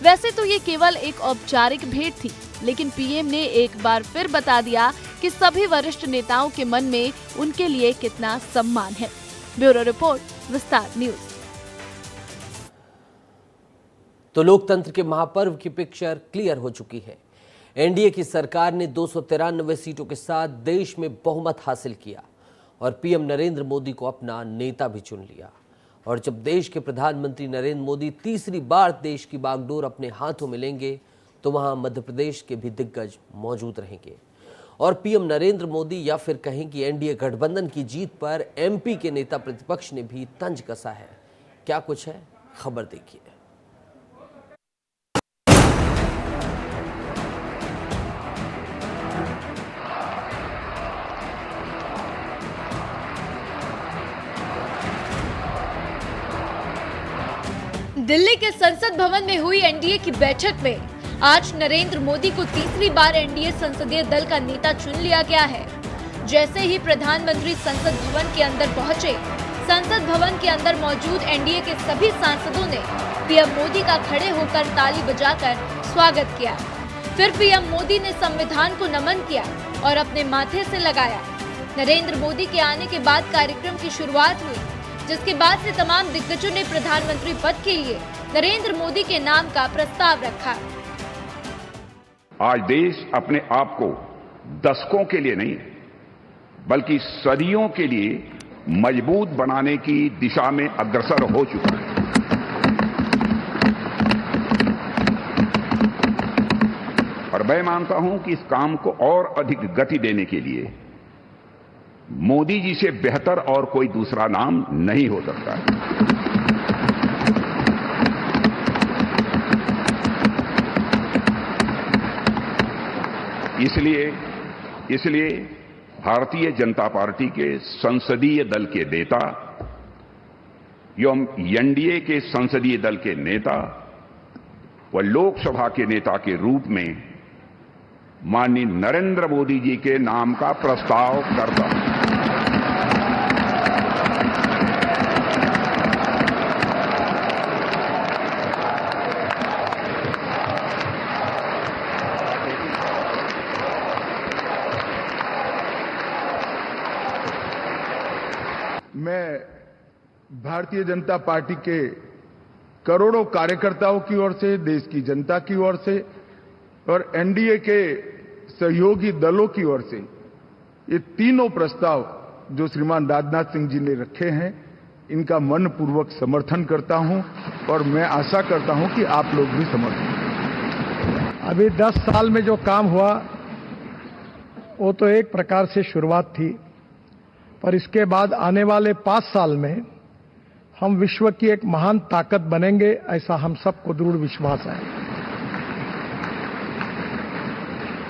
वैसे तो ये केवल एक औपचारिक भेंट थी, लेकिन पीएम ने एक बार फिर बता दिया कि सभी वरिष्ठ नेताओं के मन में उनके लिए कितना सम्मान है। ब्यूरो रिपोर्ट, विस्तार न्यूज। तो लोकतंत्र के महापर्व की पिक्चर क्लियर हो चुकी है। एनडीए की सरकार ने 293 सीटों के साथ देश में बहुमत हासिल किया और पीएम नरेंद्र मोदी को अपना नेता भी चुन लिया। और जब देश के प्रधानमंत्री नरेंद्र मोदी तीसरी बार देश की बागडोर अपने हाथों में लेंगे तो वहां मध्य प्रदेश के भी दिग्गज मौजूद रहेंगे। और पीएम नरेंद्र मोदी या फिर कहें कि एनडीए गठबंधन की जीत पर एमपी के नेता प्रतिपक्ष ने भी तंज कसा है। क्या कुछ है, खबर देखिए। दिल्ली के संसद भवन में हुई एनडीए की बैठक में आज नरेंद्र मोदी को तीसरी बार एनडीए संसदीय दल का नेता चुन लिया गया है। जैसे ही प्रधानमंत्री संसद भवन के अंदर पहुंचे, संसद भवन के अंदर मौजूद एनडीए के सभी सांसदों ने पीएम मोदी का खड़े होकर ताली बजाकर स्वागत किया। फिर पीएम मोदी ने संविधान को नमन किया और अपने माथे से लगाया। नरेंद्र मोदी के आने के बाद कार्यक्रम की शुरुआत हुई, जिसके बाद से तमाम दिग्गजों ने प्रधानमंत्री पद के लिए नरेंद्र मोदी के नाम का प्रस्ताव रखा। आज देश अपने आप को दशकों के लिए नहीं बल्कि सदियों के लिए मजबूत बनाने की दिशा में अग्रसर हो चुका है। और मैं मानता हूं कि इस काम को और अधिक गति देने के लिए मोदी जी से बेहतर और कोई दूसरा नाम नहीं हो सकता है। इसलिए भारतीय जनता पार्टी के संसदीय दल के नेता एवं एनडीए के संसदीय दल के नेता व लोकसभा के नेता के रूप में माननीय नरेंद्र मोदी जी के नाम का प्रस्ताव करता हूं। भारतीय जनता पार्टी के करोड़ों कार्यकर्ताओं की ओर से, देश की जनता की ओर से और एनडीए के सहयोगी दलों की ओर से ये तीनों प्रस्ताव जो श्रीमान राजनाथ सिंह जी ने रखे हैं, इनका मनपूर्वक समर्थन करता हूं और मैं आशा करता हूं कि आप लोग भी समर्थन करें। अभी 10 साल में जो काम हुआ वो तो एक प्रकार से शुरुआत थी, पर इसके बाद आने वाले 5 साल में हम विश्व की एक महान ताकत बनेंगे, ऐसा हम सबको दृढ़ विश्वास है।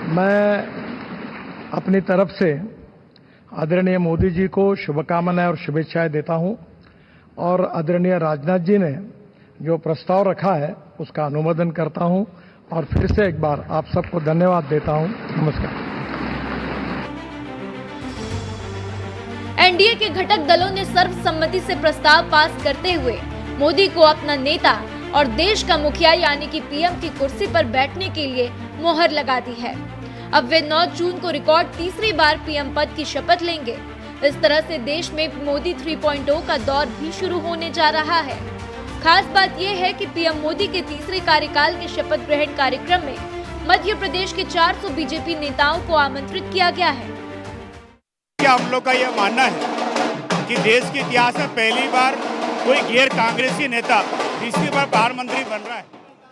मैं अपनी तरफ से आदरणीय मोदी जी को शुभकामनाएं और शुभेच्छाएं देता हूं और आदरणीय राजनाथ जी ने जो प्रस्ताव रखा है उसका अनुमोदन करता हूं और फिर से एक बार आप सबको धन्यवाद देता हूं। नमस्कार। एनडीए के घटक दलों ने सर्वसम्मति से प्रस्ताव पास करते हुए मोदी को अपना नेता और देश का मुखिया यानी कि पीएम की कुर्सी पर बैठने के लिए मोहर लगा दी है। अब वे 9 जून को रिकॉर्ड तीसरी बार पीएम पद की शपथ लेंगे। इस तरह से देश में मोदी 3.0 का दौर भी शुरू होने जा रहा है। खास बात यह है कि पीएम मोदी के तीसरे कार्यकाल के शपथ ग्रहण कार्यक्रम में मध्य प्रदेश के 400 बीजेपी नेताओं को आमंत्रित किया गया है। क्या हम लोग का यह मानना है कि देश के इतिहास में पहली बार कोई गैर कांग्रेसी नेता तीसरी बार प्रधानमंत्री बन रहा है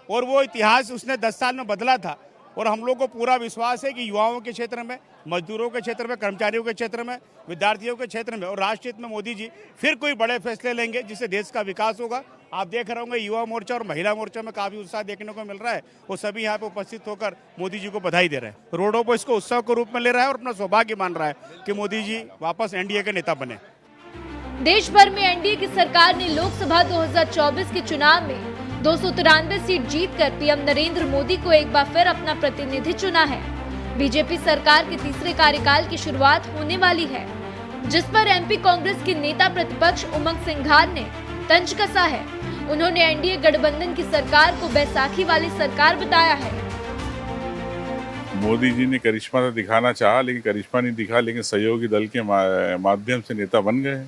और वो इतिहास उसने 10 साल में बदला था। और हम लोग को पूरा विश्वास है कि युवाओं के क्षेत्र में, मजदूरों के क्षेत्र में, कर्मचारियों के क्षेत्र में, विद्यार्थियों के क्षेत्र में और राष्ट्र हित में मोदी जी फिर कोई बड़े फैसले लेंगे जिससे देश का विकास होगा। आप देख रहे होंगे युवा मोर्चा और महिला मोर्चा में काफी उत्साह देखने को मिल रहा है। वो सभी यहाँ पे उपस्थित होकर मोदी जी को बधाई दे रहे हैं। रोडों पर इसको उत्सव के रूप में ले रहा है और अपना सौभाग्य मान रहा है कि मोदी जी वापस एनडीए के नेता बने। देश भर में एनडीए की सरकार ने लोकसभा 2024 के चुनाव में 293 सीट जीतकर पीएम नरेंद्र मोदी को एक बार फिर अपना प्रतिनिधि चुना है। बीजेपी सरकार के तीसरे कार्यकाल की शुरुआत होने वाली है, जिस पर एमपी कांग्रेस के नेता प्रतिपक्ष उमंग सिंघार ने तंज कसा है। उन्होंने एनडीए गठबंधन की सरकार को बैसाखी वाली सरकार बताया है। मोदी जी ने करिश्मा तो दिखाना चाहा, लेकिन करिश्मा नहीं दिखा, लेकिन सहयोगी दल के माध्यम से नेता बन गए।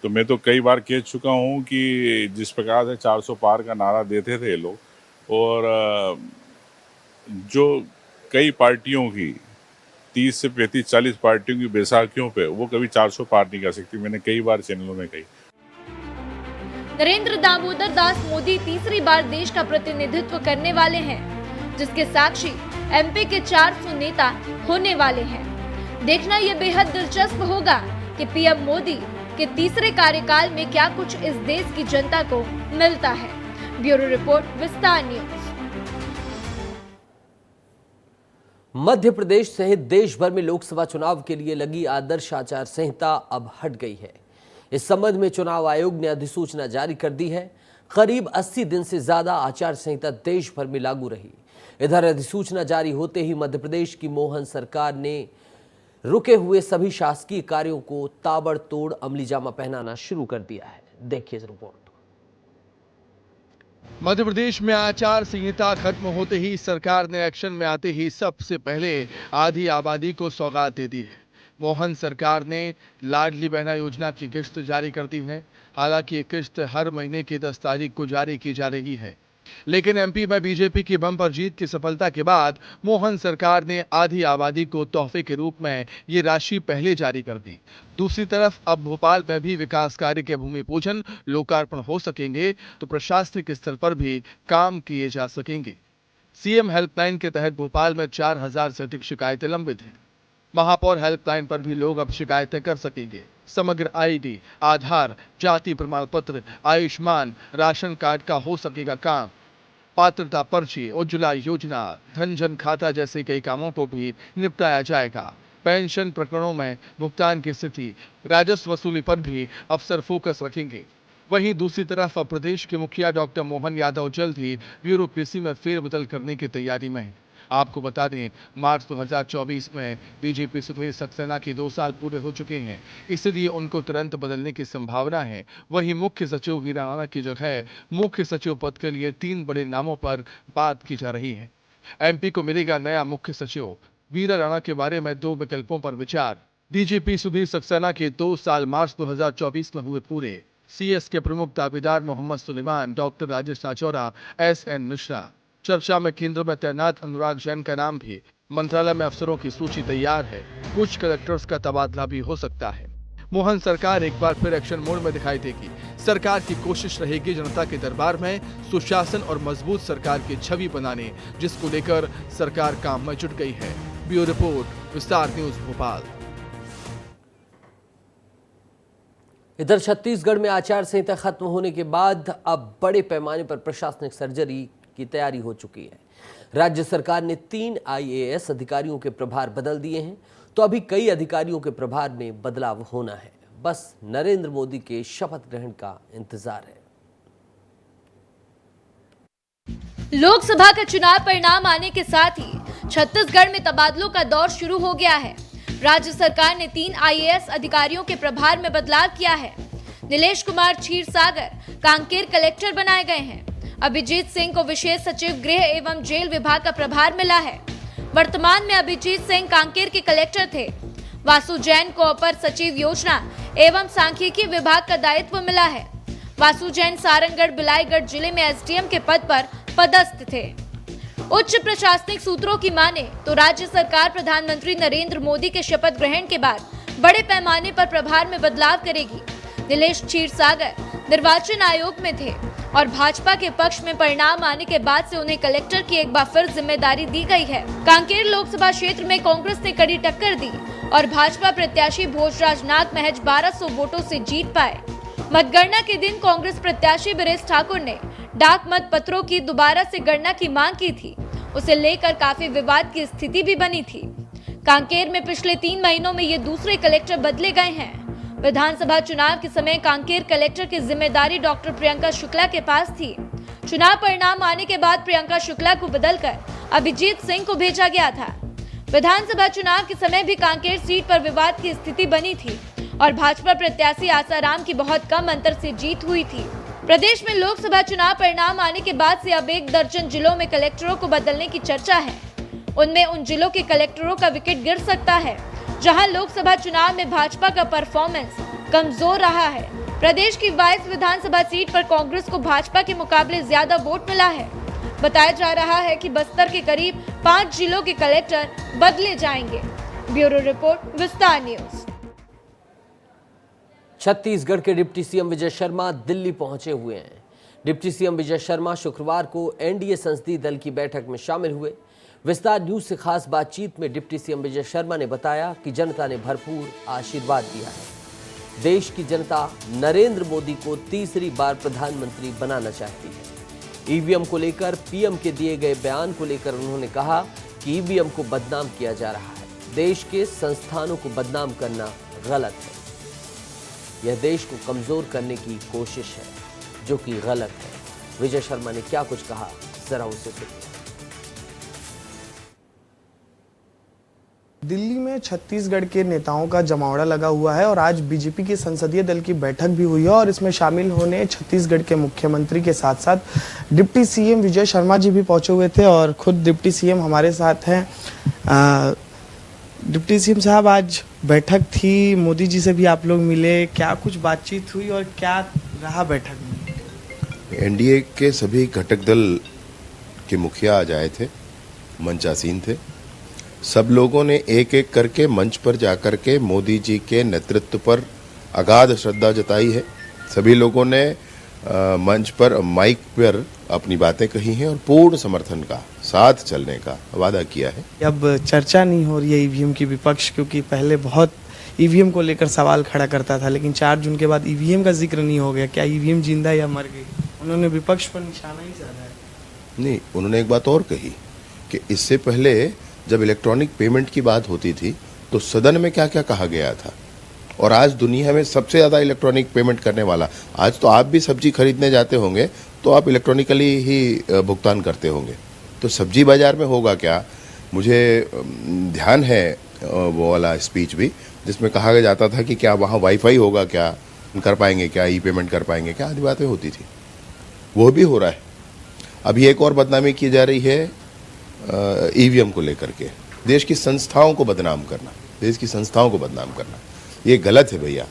तो मैं तो कई बार कह चुका हूँ कि जिस प्रकार से 400 पार का नारा देते थे लोग और जो कई पार्टियों की 30 से 35 40 पार्टियों की बैसाखियों पे वो कभी 400 पार नहीं कर सकती। मैंने कई बार चैनलों में कही। नरेंद्र दामोदर दास मोदी तीसरी बार देश का प्रतिनिधित्व करने वाले हैं, जिसके साक्षी एमपी के 400 नेता होने वाले हैं। देखना यह बेहद दिलचस्प होगा कि पीएम मोदी के तीसरे कार्यकाल में क्या कुछ इस देश की जनता को मिलता है। ब्यूरो रिपोर्ट, विस्तार न्यूज। मध्य प्रदेश सहित देश भर में लोकसभा चुनाव के लिए लगी आदर्श आचार संहिता अब हट गई है। इस संबंध में चुनाव आयोग ने अधिसूचना जारी कर दी है। करीब 80 दिन से ज्यादा आचार संहिता देश भर में लागू रही। इधर अधिसूचना जारी होते ही मध्य प्रदेश की मोहन सरकार ने रुके हुए सभी शासकीय कार्यों को ताबड़तोड़ अमलीजामा पहनाना शुरू कर दिया है। देखिए इस रिपोर्ट। मध्य प्रदेश में आचार संहिता खत्म होते ही सरकार ने एक्शन में आते ही सबसे पहले आधी आबादी को सौगात दे दी है। मोहन सरकार ने लाडली बहना योजना की किस्त जारी कर दी है। हालांकि ये किस्त हर महीने की 10 तारीख को जारी की जा रही है, लेकिन एमपी में बीजेपी की बम्पर जीत की सफलता के बाद मोहन सरकार ने आधी आबादी को तोहफे के रूप में ये राशि पहले जारी कर दी। दूसरी तरफ अब भोपाल में भी विकास कार्य के भूमि पूजन लोकार्पण हो सकेंगे तो प्रशासनिक स्तर पर भी काम किए जा सकेंगे। सीएम हेल्पलाइन के तहत भोपाल में 4000 से अधिक शिकायतें लंबित हैं। महापौर हेल्पलाइन पर भी लोग अब शिकायतें कर सकेंगे। समग्र आईडी, आधार, जाति प्रमाण पत्र, आयुष्मान, राशन कार्ड का हो सकेगा काम। पात्रता पर्ची, उज्ज्वला योजना, धन जन खाता जैसे कई कामों को भी निपटाया जाएगा। पेंशन प्रकरणों में भुगतान की स्थिति, राजस्व वसूली पर भी अफसर फोकस रखेंगे। वहीं दूसरी तरफ अब प्रदेश के मुखिया डॉक्टर मोहन यादव जल्द ही ब्यूरोक्रेसी में फेरबदल करने की तैयारी में है। आपको बता दें, मार्च 2024 में बीजेपी सुप्रीम सक्सेना के 2 साल पूरे हो चुके हैं, इसलिए उनको तुरंत बदलने की संभावना है। वहीं मुख्य सचिव वीरा राणा की जगह मुख्य सचिव पद के लिए 3 बड़े नामों पर बात की जा रही है। एमपी को मिलेगा नया मुख्य सचिव। वीरा राणा के बारे में 2 विकल्पों पर विचार। बीजेपी सुप्रीम सक्सेना के 2 साल मार्च 2024 में हुए पूरे। CS के प्रमुख दावेदार मोहम्मद सुलेमान, डॉक्टर राजेश राजौरा, SN मिश्रा। चर्चा में केंद्र में तैनात अनुराग जैन का नाम भी। मंत्रालय में अफसरों की सूची तैयार है। कुछ कलेक्टर्स का तबादला भी हो सकता है। मोहन सरकार एक बार फिर एक्शन मोड में दिखाई देगी। सरकार की कोशिश रहेगी जनता के दरबार में सुशासन और मजबूत सरकार की छवि बनाने, जिसको लेकर सरकार काम में जुट गई है। ब्यूरो रिपोर्ट, विस्तार न्यूज, भोपाल। इधर छत्तीसगढ़ में आचार संहिता खत्म होने के बाद अब बड़े पैमाने पर प्रशासनिक सर्जरी की तैयारी हो चुकी है। राज्य सरकार ने 3 IAS अधिकारियों के प्रभार बदल दिए हैं, तो अभी कई अधिकारियों के प्रभार में बदलाव होना है। बस नरेंद्र मोदी के शपथ ग्रहण का इंतजार है। लोकसभा का चुनाव परिणाम आने के साथ ही छत्तीसगढ़ में तबादलों का दौर शुरू हो गया है। राज्य सरकार ने 3 IAS अधिकारियों के प्रभार में बदलाव किया है। नीलेश कुमार क्षीरसागर कांकेर कलेक्टर बनाए गए हैं। अभिजीत सिंह को विशेष सचिव गृह एवं जेल विभाग का प्रभार मिला है। वर्तमान में अभिजीत सिंह कांकेर के कलेक्टर थे। वासु जैन को अपर सचिव योजना एवं सांख्यिकी विभाग का दायित्व मिला है। वासु जैन सारंगढ़ बिलाईगढ़ जिले में SDM के पद पर पदस्थ थे। उच्च प्रशासनिक सूत्रों की माने तो राज्य सरकार प्रधानमंत्री नरेंद्र मोदी के शपथ ग्रहण के बाद बड़े पैमाने पर प्रभार में बदलाव करेगी। नीलेश क्षीरसागर निर्वाचन आयोग में थे और भाजपा के पक्ष में परिणाम आने के बाद से उन्हें कलेक्टर की एक बार फिर जिम्मेदारी दी गई है। कांकेर लोकसभा क्षेत्र में कांग्रेस ने कड़ी टक्कर दी और भाजपा प्रत्याशी भोजराज नाग महज 1200 वोटों से जीत पाए। मतगणना के दिन कांग्रेस प्रत्याशी बीरेश ठाकुर ने डाक मत पत्रों की दोबारा से गणना की मांग की थी। उसे लेकर काफी विवाद की स्थिति भी बनी थी। कांकेर में पिछले 3 महीनों में ये दूसरे कलेक्टर बदले गए हैं। विधानसभा चुनाव के समय कांकेर कलेक्टर की जिम्मेदारी डॉक्टर प्रियंका शुक्ला के पास थी। चुनाव परिणाम आने के बाद प्रियंका शुक्ला को बदलकर अभिजीत सिंह को भेजा गया था। विधानसभा चुनाव के समय भी कांकेर सीट पर विवाद की स्थिति बनी थी और भाजपा प्रत्याशी आसाराम की बहुत कम अंतर से जीत हुई थी। प्रदेश में लोकसभा चुनाव परिणाम आने के बाद से अब 1 दर्जन जिलों में कलेक्टरों को बदलने की चर्चा है। उनमें उन जिलों के कलेक्टरों का विकेट गिर सकता है जहां लोकसभा चुनाव में भाजपा का परफॉर्मेंस कमजोर रहा है। प्रदेश की 22 विधानसभा सीट पर कांग्रेस को भाजपा के मुकाबले ज्यादा वोट मिला है। बताया जा रहा है कि बस्तर के करीब 5 जिलों के कलेक्टर बदले जाएंगे। ब्यूरो रिपोर्ट, विस्तार न्यूज। छत्तीसगढ़ के डिप्टी सीएम विजय शर्मा दिल्ली पहुंचे हुए हैं। डिप्टी सीएम विजय शर्मा शुक्रवार को NDA संसदीय दल की बैठक में शामिल हुए। विस्तार न्यूज से खास बातचीत में डिप्टी सीएम विजय शर्मा ने बताया कि जनता ने भरपूर आशीर्वाद दिया है। देश की जनता नरेंद्र मोदी को तीसरी बार प्रधानमंत्री बनाना चाहती है। EVM को लेकर PM के दिए गए बयान को लेकर उन्होंने कहा कि EVM को बदनाम किया जा रहा है। देश के संस्थानों को बदनाम करना गलत है। यह देश को कमजोर करने की कोशिश है, जो कि गलत है। विजय शर्मा ने क्या कुछ कहा, जरा उसे सुनिए। दिल्ली में छत्तीसगढ़ के नेताओं का जमावड़ा लगा हुआ है और आज बीजेपी की संसदीय दल की बैठक भी हुई है और इसमें शामिल होने छत्तीसगढ़ के मुख्यमंत्री के साथ साथ डिप्टी सीएम विजय शर्मा जी भी पहुंचे हुए थे और खुद डिप्टी सीएम हमारे साथ हैं। डिप्टी सीएम साहब, आज बैठक थी, मोदी जी से भी आप लोग मिले, क्या कुछ बातचीत हुई और क्या रहा बैठक में? एनडीए के सभी घटक दल के मुखिया आज आए थे, मंचासीन थे। सब लोगों ने एक एक करके मंच पर जाकर के मोदी जी के नेतृत्व पर अगाध श्रद्धा जताई है। सभी लोगों ने मंच पर माइक पर अपनी बातें कही हैं और पूर्ण समर्थन का साथ चलने का वादा किया है। अब चर्चा नहीं हो रही है ईवीएम की, विपक्ष क्योंकि पहले बहुत ईवीएम को लेकर सवाल खड़ा करता था, लेकिन 4 जून के बाद ईवीएम का जिक्र नहीं हो गया। क्या ईवीएम जिंदा या मर गई? उन्होंने विपक्ष पर निशाना ही साधा है। नहीं, उन्होंने एक बात और कही कि इससे पहले जब इलेक्ट्रॉनिक पेमेंट की बात होती थी तो सदन में क्या क्या कहा गया था, और आज दुनिया में सबसे ज़्यादा इलेक्ट्रॉनिक पेमेंट करने वाला, आज तो आप भी सब्जी खरीदने जाते होंगे तो आप इलेक्ट्रॉनिकली ही भुगतान करते होंगे, तो सब्जी बाजार में होगा क्या? मुझे ध्यान है वो वाला स्पीच भी जिसमें कहा जाता था कि क्या वहाँ वाईफाई होगा, क्या कर पाएंगे, क्या ई पेमेंट कर पाएंगे, क्या आदि बातें होती थी। वो भी हो रहा है। अभी एक और बदनामी की जा रही है ईवीएम को लेकर के, देश की संस्थाओं को बदनाम करना, देश की संस्थाओं को बदनाम करना, ये गलत है भैया।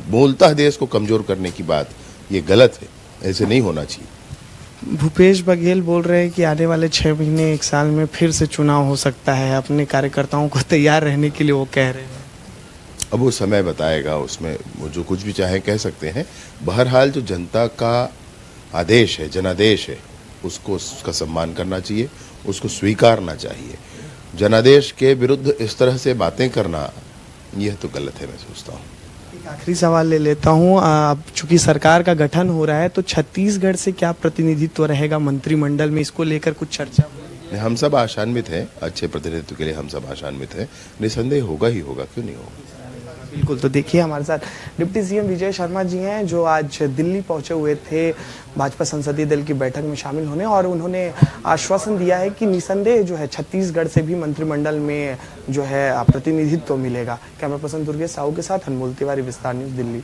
मूलतः देश को कमजोर करने की बात ये गलत है, ऐसे नहीं होना चाहिए। भूपेश बघेल बोल रहे हैं कि आने वाले 6 महीने 1 साल में फिर से चुनाव हो सकता है। अपने कार्यकर्ताओं को तैयार रहने के लिए वो कह रहे हैं। अब वो समय बताएगा, उसमें वो जो कुछ भी चाहे कह सकते हैं। बहरहाल जो जनता का आदेश है, जनादेश है, उसको उसका सम्मान करना चाहिए, उसको स्वीकारना चाहिए। जनादेश के विरुद्ध इस तरह से बातें करना यह तो गलत है, मैं सोचता हूँ। एक आखिरी सवाल ले लेता हूँ। अब चूंकि सरकार का गठन हो रहा है तो छत्तीसगढ़ से क्या प्रतिनिधित्व रहेगा मंत्रिमंडल में, इसको लेकर कुछ चर्चा हुई? हम सब आशान्वित हैं, अच्छे प्रतिनिधित्व के लिए हम सब आशान्वित हैं। निसंदेह होगा ही होगा, क्यों नहीं होगा। बिल्कुल। तो देखिए हमारे साथ डिप्टी सीएम विजय शर्मा जी हैं, जो आज दिल्ली पहुंचे हुए थे भाजपा संसदीय दल की बैठक में शामिल होने, और उन्होंने आश्वासन दिया है कि निसंदेह जो है छत्तीसगढ़ से भी मंत्रिमंडल में जो है प्रतिनिधित्व मिलेगा। कैमरा पर्सन दुर्गेश साहू के साथ अनमोल तिवारी, विस्तार न्यूज, दिल्ली।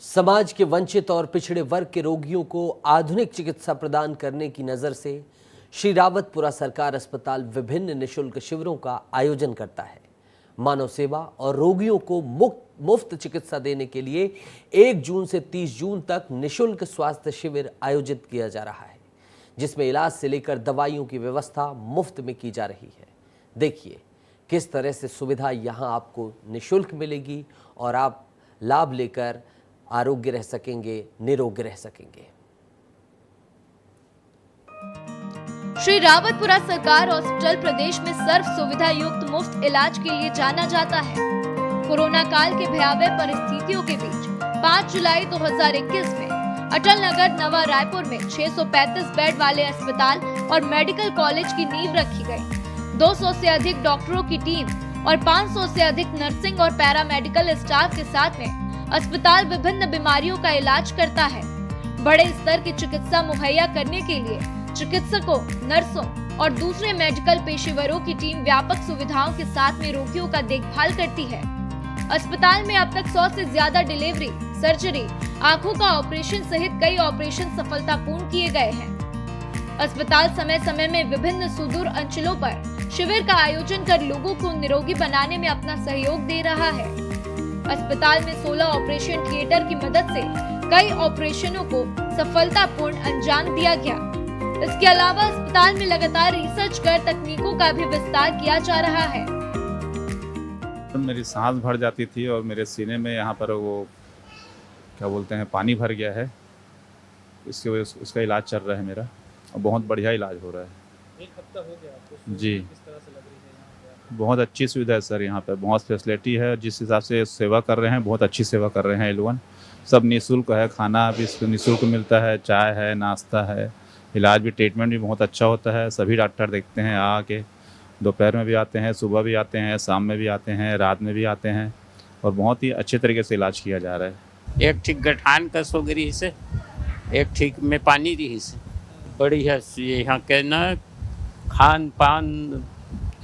समाज के वंचित और पिछड़े वर्ग के रोगियों को आधुनिक चिकित्सा प्रदान करने की नजर से श्री रावतपुरा सरकार अस्पताल विभिन्न निशुल्क शिविरों का आयोजन करता है। मानव सेवा और रोगियों को मुफ्त चिकित्सा देने के लिए 1 जून से 30 जून तक निशुल्क स्वास्थ्य शिविर आयोजित किया जा रहा है, जिसमें इलाज से लेकर दवाइयों की व्यवस्था मुफ्त में की जा रही है। देखिए किस तरह से सुविधा यहां आपको निशुल्क मिलेगी और आप लाभ लेकर आरोग्य रह सकेंगे, निरोग रह सकेंगे। श्री रावतपुरा सरकार हॉस्पिटल प्रदेश में सर्व सुविधा युक्त मुफ्त इलाज के लिए जाना जाता है। कोरोना काल के भयावह परिस्थितियों के बीच 5 जुलाई 2021 में अटल नगर नवा रायपुर में 635 बेड वाले अस्पताल और मेडिकल कॉलेज की नींव रखी गई। 200 से अधिक डॉक्टरों की टीम और 500 से अधिक नर्सिंग और पैरामेडिकल स्टाफ के साथ में अस्पताल विभिन्न बीमारियों का इलाज करता है। बड़े स्तर की चिकित्सा मुहैया करने के लिए चिकित्सकों, नर्सों और दूसरे मेडिकल पेशेवरों की टीम व्यापक सुविधाओं के साथ में रोगियों का देखभाल करती है। अस्पताल में अब तक 100 से ज्यादा डिलीवरी, सर्जरी, आंखों का ऑपरेशन सहित कई ऑपरेशन सफलतापूर्ण किए गए हैं। अस्पताल समय समय में विभिन्न सुदूर अंचलों पर शिविर का आयोजन कर लोगों को निरोगी बनाने में अपना सहयोग दे रहा है। अस्पताल में 16 ऑपरेशन थिएटर की मदद से कई ऑपरेशनों को सफलतापूर्ण अंजाम दिया गया। इसके अलावा अस्पताल में लगातार रिसर्च कर तकनीकों का भी विस्तार किया जा रहा है। मेरी सांस भर जाती थी और मेरे सीने में यहाँ पर वो क्या बोलते हैं पानी भर गया है, इसकी वजह से उसका इलाज चल रहा है मेरा, और बहुत बढ़िया इलाज हो रहा है। 1 हफ्ता हो गया आपको? जी, किस तरह से लग रही है यहाँ पे? बहुत अच्छी सुविधा है सर, यहाँ पे बहुत फैसिलिटी है। जिस हिसाब से सेवा कर रहे हैं, बहुत अच्छी सेवा कर रहे हैं ये लोग। सब निःशुल्क है, खाना भी निःशुल्क मिलता है, चाय है, नाश्ता है, इलाज भी, ट्रीटमेंट भी बहुत अच्छा होता है। सभी डॉक्टर देखते हैं आके, दोपहर में भी आते हैं, सुबह भी आते हैं, शाम में भी आते हैं, रात में भी आते हैं, और बहुत ही अच्छे तरीके से इलाज किया जा रहा है। एक ठीक गठान का सोगरी से, एक ठीक में पानी रही से बढ़िया से यहाँ के न खान पान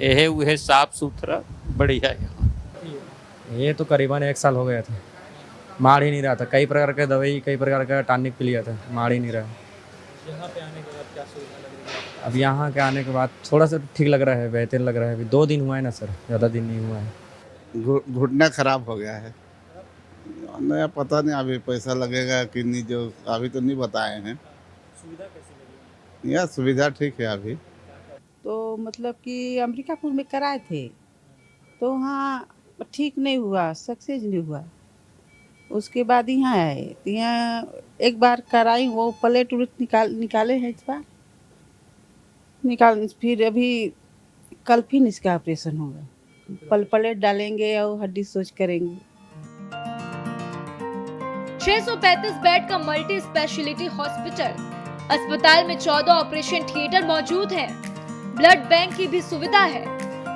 यह वह साफ सुथरा बढ़िया है। ये तो करीबन 1 साल हो गया था, मार ही नहीं रहा था। कई प्रकार के दवाई, कई प्रकार का टॉनिक पी लिया था, मार ही नहीं रहा। यहाँ पे आने के बाद क्या सुविधा लग रही है? अब यहाँ के आने के बाद थोड़ा सा ठीक लग रहा है, बेहतर लग रहा है। अभी 2 दिन हुआ है ना सर, ज़्यादा दिन नहीं हुआ है। घुटना खराब हो गया है, नया पता नहीं अभी पैसा लगेगा कि नहीं, जो अभी तो नहीं बताए हैं। सुविधा कैसी लगी? यह सुविधा ठीक है अभी। तो मतलब कि अमरीकापुर में कराए थे तो वहाँ ठीक नहीं हुआ, सक्सेस नहीं हुआ। उसके बाद यहाँ आए तो यहाँ एक बार कराई, वो प्लेट उलट निकाले हैं इस बार निकाल, फिर अभी कल फिर इसका ऑपरेशन होगा। प्लेट डालेंगे और हड्डी सोच करेंगे। 635 बेड का मल्टी स्पेशलिटी हॉस्पिटल अस्पताल में 14 ऑपरेशन थिएटर मौजूद है। ब्लड बैंक की भी सुविधा है।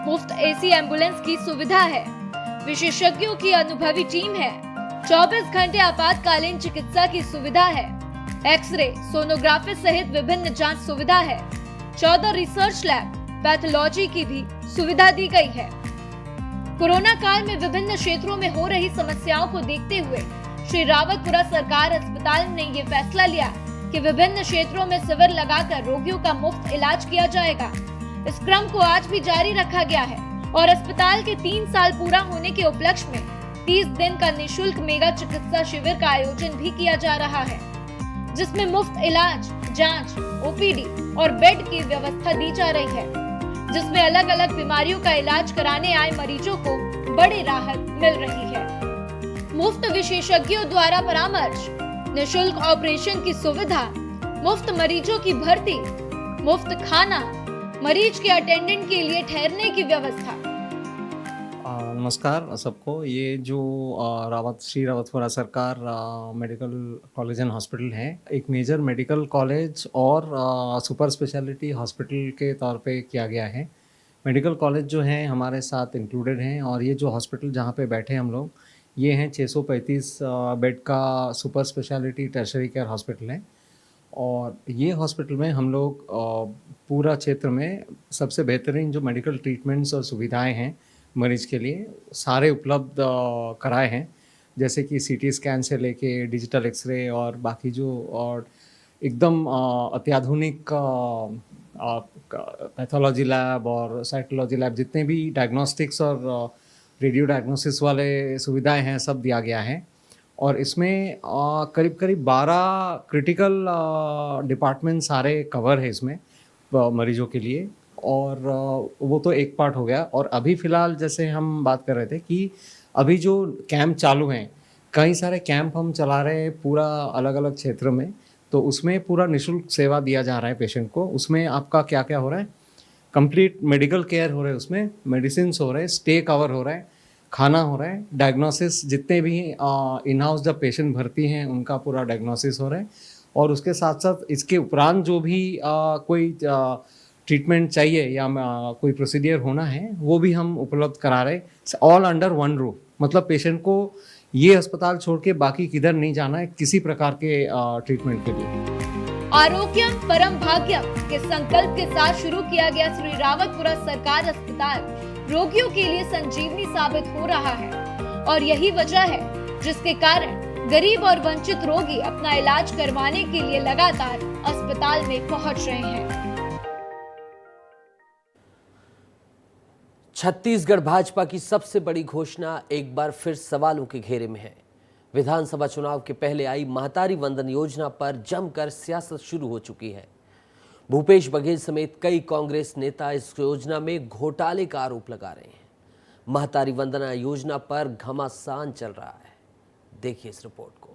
मुफ्त एसी एम्बुलेंस की सुविधा है। विशेषज्ञों की अनुभवी टीम है। 24 घंटे आपातकालीन चिकित्सा की सुविधा है। एक्सरे, सोनोग्राफी सहित विभिन्न जांच सुविधा है। 14 रिसर्च लैब, पैथोलॉजी की भी सुविधा दी गई है। कोरोना काल में विभिन्न क्षेत्रों में हो रही समस्याओं को देखते हुए श्री रावतपुरा सरकार अस्पताल ने ये फैसला लिया कि विभिन्न क्षेत्रों में शिविर लगाकर रोगियों का मुफ्त इलाज किया जाएगा। इस क्रम को आज भी जारी रखा गया है और अस्पताल के 3 साल पूरा होने के उपलक्ष्य में 30 दिन का निशुल्क मेगा चिकित्सा शिविर का आयोजन भी किया जा रहा है, जिसमें मुफ्त इलाज, जांच, ओपीडी और बेड की व्यवस्था दी जा रही है, जिसमें अलग अलग बीमारियों का इलाज कराने आए मरीजों को बड़ी राहत मिल रही है। मुफ्त विशेषज्ञों द्वारा परामर्श, निशुल्क ऑपरेशन की सुविधा, मुफ्त मरीजों की भर्ती, मुफ्त खाना, मरीज के अटेंडेंट के लिए ठहरने की व्यवस्था। नमस्कार सबको। ये जो श्री रावतपुरा सरकार मेडिकल कॉलेज एंड हॉस्पिटल है, एक मेजर मेडिकल कॉलेज और सुपर स्पेशलिटी हॉस्पिटल के तौर पे किया गया है। मेडिकल कॉलेज जो है हमारे साथ इंक्लूडेड हैं, और ये जो हॉस्पिटल जहाँ पे बैठे हम लोग, ये हैं 635 बेड का super speciality tertiary care hospital है। और ये हॉस्पिटल में हम लोग पूरा क्षेत्र में सबसे बेहतरीन जो मेडिकल ट्रीटमेंट्स और सुविधाएं हैं मरीज के लिए सारे उपलब्ध कराए हैं, जैसे कि सीटी स्कैन से लेके डिजिटल एक्सरे और बाकी जो और एकदम अत्याधुनिक पैथोलॉजी लैब और साइटोलॉजी लैब, जितने भी डायग्नोस्टिक्स और रेडियो डायग्नोसिस वाले सुविधाएं हैं सब दिया गया है। और इसमें करीब करीब 12 क्रिटिकल डिपार्टमेंट सारे कवर है इसमें मरीजों के लिए। और वो तो एक पार्ट हो गया। और अभी फ़िलहाल जैसे हम बात कर रहे थे कि अभी जो कैंप चालू हैं, कई सारे कैंप हम चला रहे हैं पूरा अलग अलग क्षेत्र में, तो उसमें पूरा निःशुल्क सेवा दिया जा रहा है पेशेंट को। उसमें आपका क्या क्या हो रहा है, कंप्लीट मेडिकल केयर हो रहा है, उसमें मेडिसिन हो रहे हैं, स्टे कवर हो रहा है, खाना हो रहा है, डायग्नोसिस, जितने भी इन हाउस जब पेशेंट भर्ती हैं उनका पूरा डायग्नोसिस हो रहा है। और उसके साथ साथ इसके उपरांत जो भी कोई ट्रीटमेंट चाहिए या कोई प्रोसीडियर होना है वो भी हम उपलब्ध करा रहे, ऑल अंडर वन रूफ। मतलब पेशेंट को ये अस्पताल छोड़ के बाकी किधर नहीं जाना है किसी प्रकार के ट्रीटमेंट के लिए। आरोग्यम परम भाग्यम के संकल्प के साथ शुरू किया गया श्री रावतपुरा सरकार अस्पताल रोगियों के लिए संजीवनी साबित हो रहा है, और यही वजह है जिसके कारण गरीब और वंचित रोगी अपना इलाज करवाने के लिए लगातार अस्पताल में पहुंच रहे हैं। छत्तीसगढ़ भाजपा की सबसे बड़ी घोषणा एक बार फिर सवालों के घेरे में है। विधानसभा चुनाव के पहले आई महतारी वंदन योजना पर जमकर सियासत शुरू हो चुकी है। भूपेश बघेल समेत कई कांग्रेस नेता इस योजना में घोटाले का आरोप लगा रहे हैं। महतारी वंदना योजना पर घमासान चल रहा है, देखिए इस रिपोर्ट को।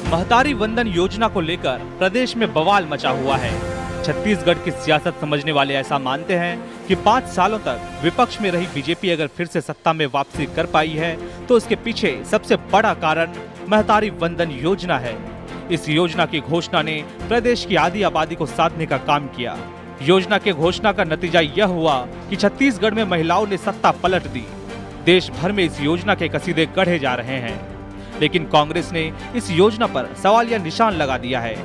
महतारी वंदन योजना को लेकर प्रदेश में बवाल मचा हुआ है। छत्तीसगढ़ की सियासत समझने वाले ऐसा मानते हैं कि 5 सालों तक विपक्ष में रही बीजेपी अगर फिर से सत्ता में वापसी कर पाई है तो उसके पीछे सबसे बड़ा कारण महतारी वंदन योजना है। इस योजना की घोषणा ने प्रदेश की आधी आबादी को साधने का काम किया। योजना के घोषणा का नतीजा यह हुआ कि छत्तीसगढ़ में महिलाओं ने सत्ता पलट दी। देश भर में इस योजना के कसीदे गढ़े जा रहे हैं, लेकिन कांग्रेस ने इस योजना पर सवालिया निशान लगा दिया है।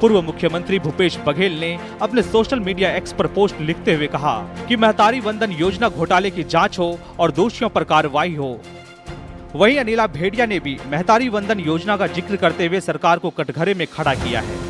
पूर्व मुख्यमंत्री भूपेश बघेल ने अपने सोशल मीडिया एक्स पर पोस्ट लिखते हुए कहा कि महतारी वंदन योजना घोटाले की जांच हो और दोषियों पर कार्रवाई हो। वहीं अनिला भेड़िया ने भी महतारी वंदन योजना का जिक्र करते हुए सरकार को कटघरे में खड़ा किया है।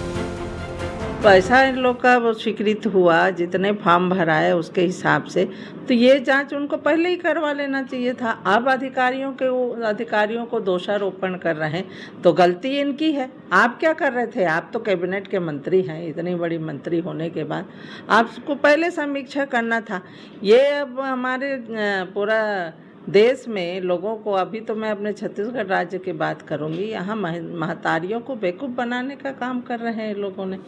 पैसा इन लोग का वो स्वीकृत हुआ, जितने फॉर्म भराए उसके हिसाब से, तो ये जांच उनको पहले ही करवा लेना चाहिए था। अब अधिकारियों को दोषारोपण कर रहे हैं, तो गलती इनकी है। आप क्या कर रहे थे? आप तो कैबिनेट के मंत्री हैं, इतनी बड़ी मंत्री होने के बाद आपको पहले समीक्षा करना था। ये अब हमारे पूरा देश में लोगों को, अभी तो मैं अपने छत्तीसगढ़ राज्य की बात करूंगी, यहाँ महतारियों को बेवकूफ़ बनाने का काम कर रहे हैं लोगों ने।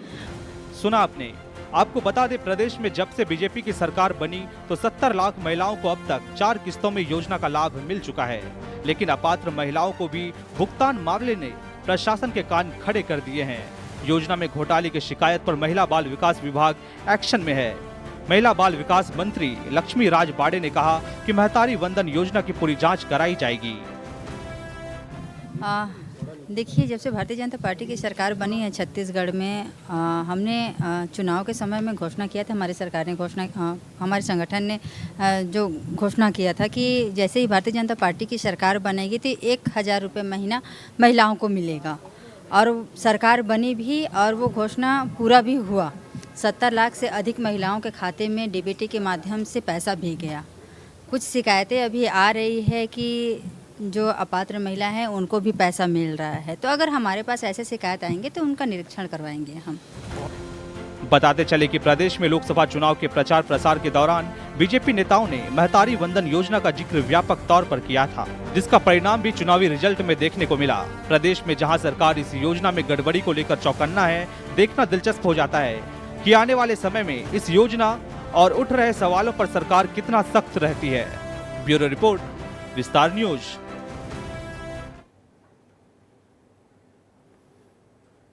सुना आपने। आपको बता दें, प्रदेश में जब से बीजेपी की सरकार बनी तो 70 लाख महिलाओं को अब तक 4 किस्तों में योजना का लाभ मिल चुका है। लेकिन अपात्र महिलाओं को भी भुगतान मामले ने प्रशासन के कान खड़े कर दिए हैं। योजना में घोटाले की शिकायत पर महिला बाल विकास विभाग एक्शन में है। महिला बाल विकास मंत्री लक्ष्मी राज बाड़े ने कहा कि महतारी वंदन योजना की पूरी जांच कराई जाएगी। देखिए, जब से भारतीय जनता पार्टी की सरकार बनी है छत्तीसगढ़ में, हमने चुनाव के समय में घोषणा किया था, हमारी सरकार ने हमारे संगठन ने जो घोषणा किया था कि जैसे ही भारतीय जनता पार्टी की सरकार बनेगी तो 1000 रुपये महीना महिलाओं को मिलेगा। और सरकार बनी भी और वो घोषणा पूरा भी हुआ। 70 लाख से अधिक महिलाओं के खाते में डीबीटी के माध्यम से पैसा भी गया। कुछ शिकायतें अभी आ रही है कि जो अपात्र महिला हैं उनको भी पैसा मिल रहा है। तो अगर हमारे पास ऐसे शिकायत आएंगे तो उनका निरीक्षण करवाएंगे हम। बताते चले कि प्रदेश में लोकसभा चुनाव के प्रचार प्रसार के दौरान बीजेपी नेताओं ने महतारी वंदन योजना का जिक्र व्यापक तौर पर किया था, जिसका परिणाम भी चुनावी रिजल्ट में देखने को मिला। प्रदेश में जहां सरकार इस योजना में गड़बड़ी को लेकर चौकन्ना है, देखना दिलचस्प हो जाता है कि आने वाले समय में इस योजना और उठ रहे सवालों पर सरकार कितना सख्त रहती है। ब्यूरो रिपोर्ट, विस्तार न्यूज।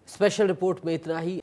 स्पेशल रिपोर्ट में इतना ही।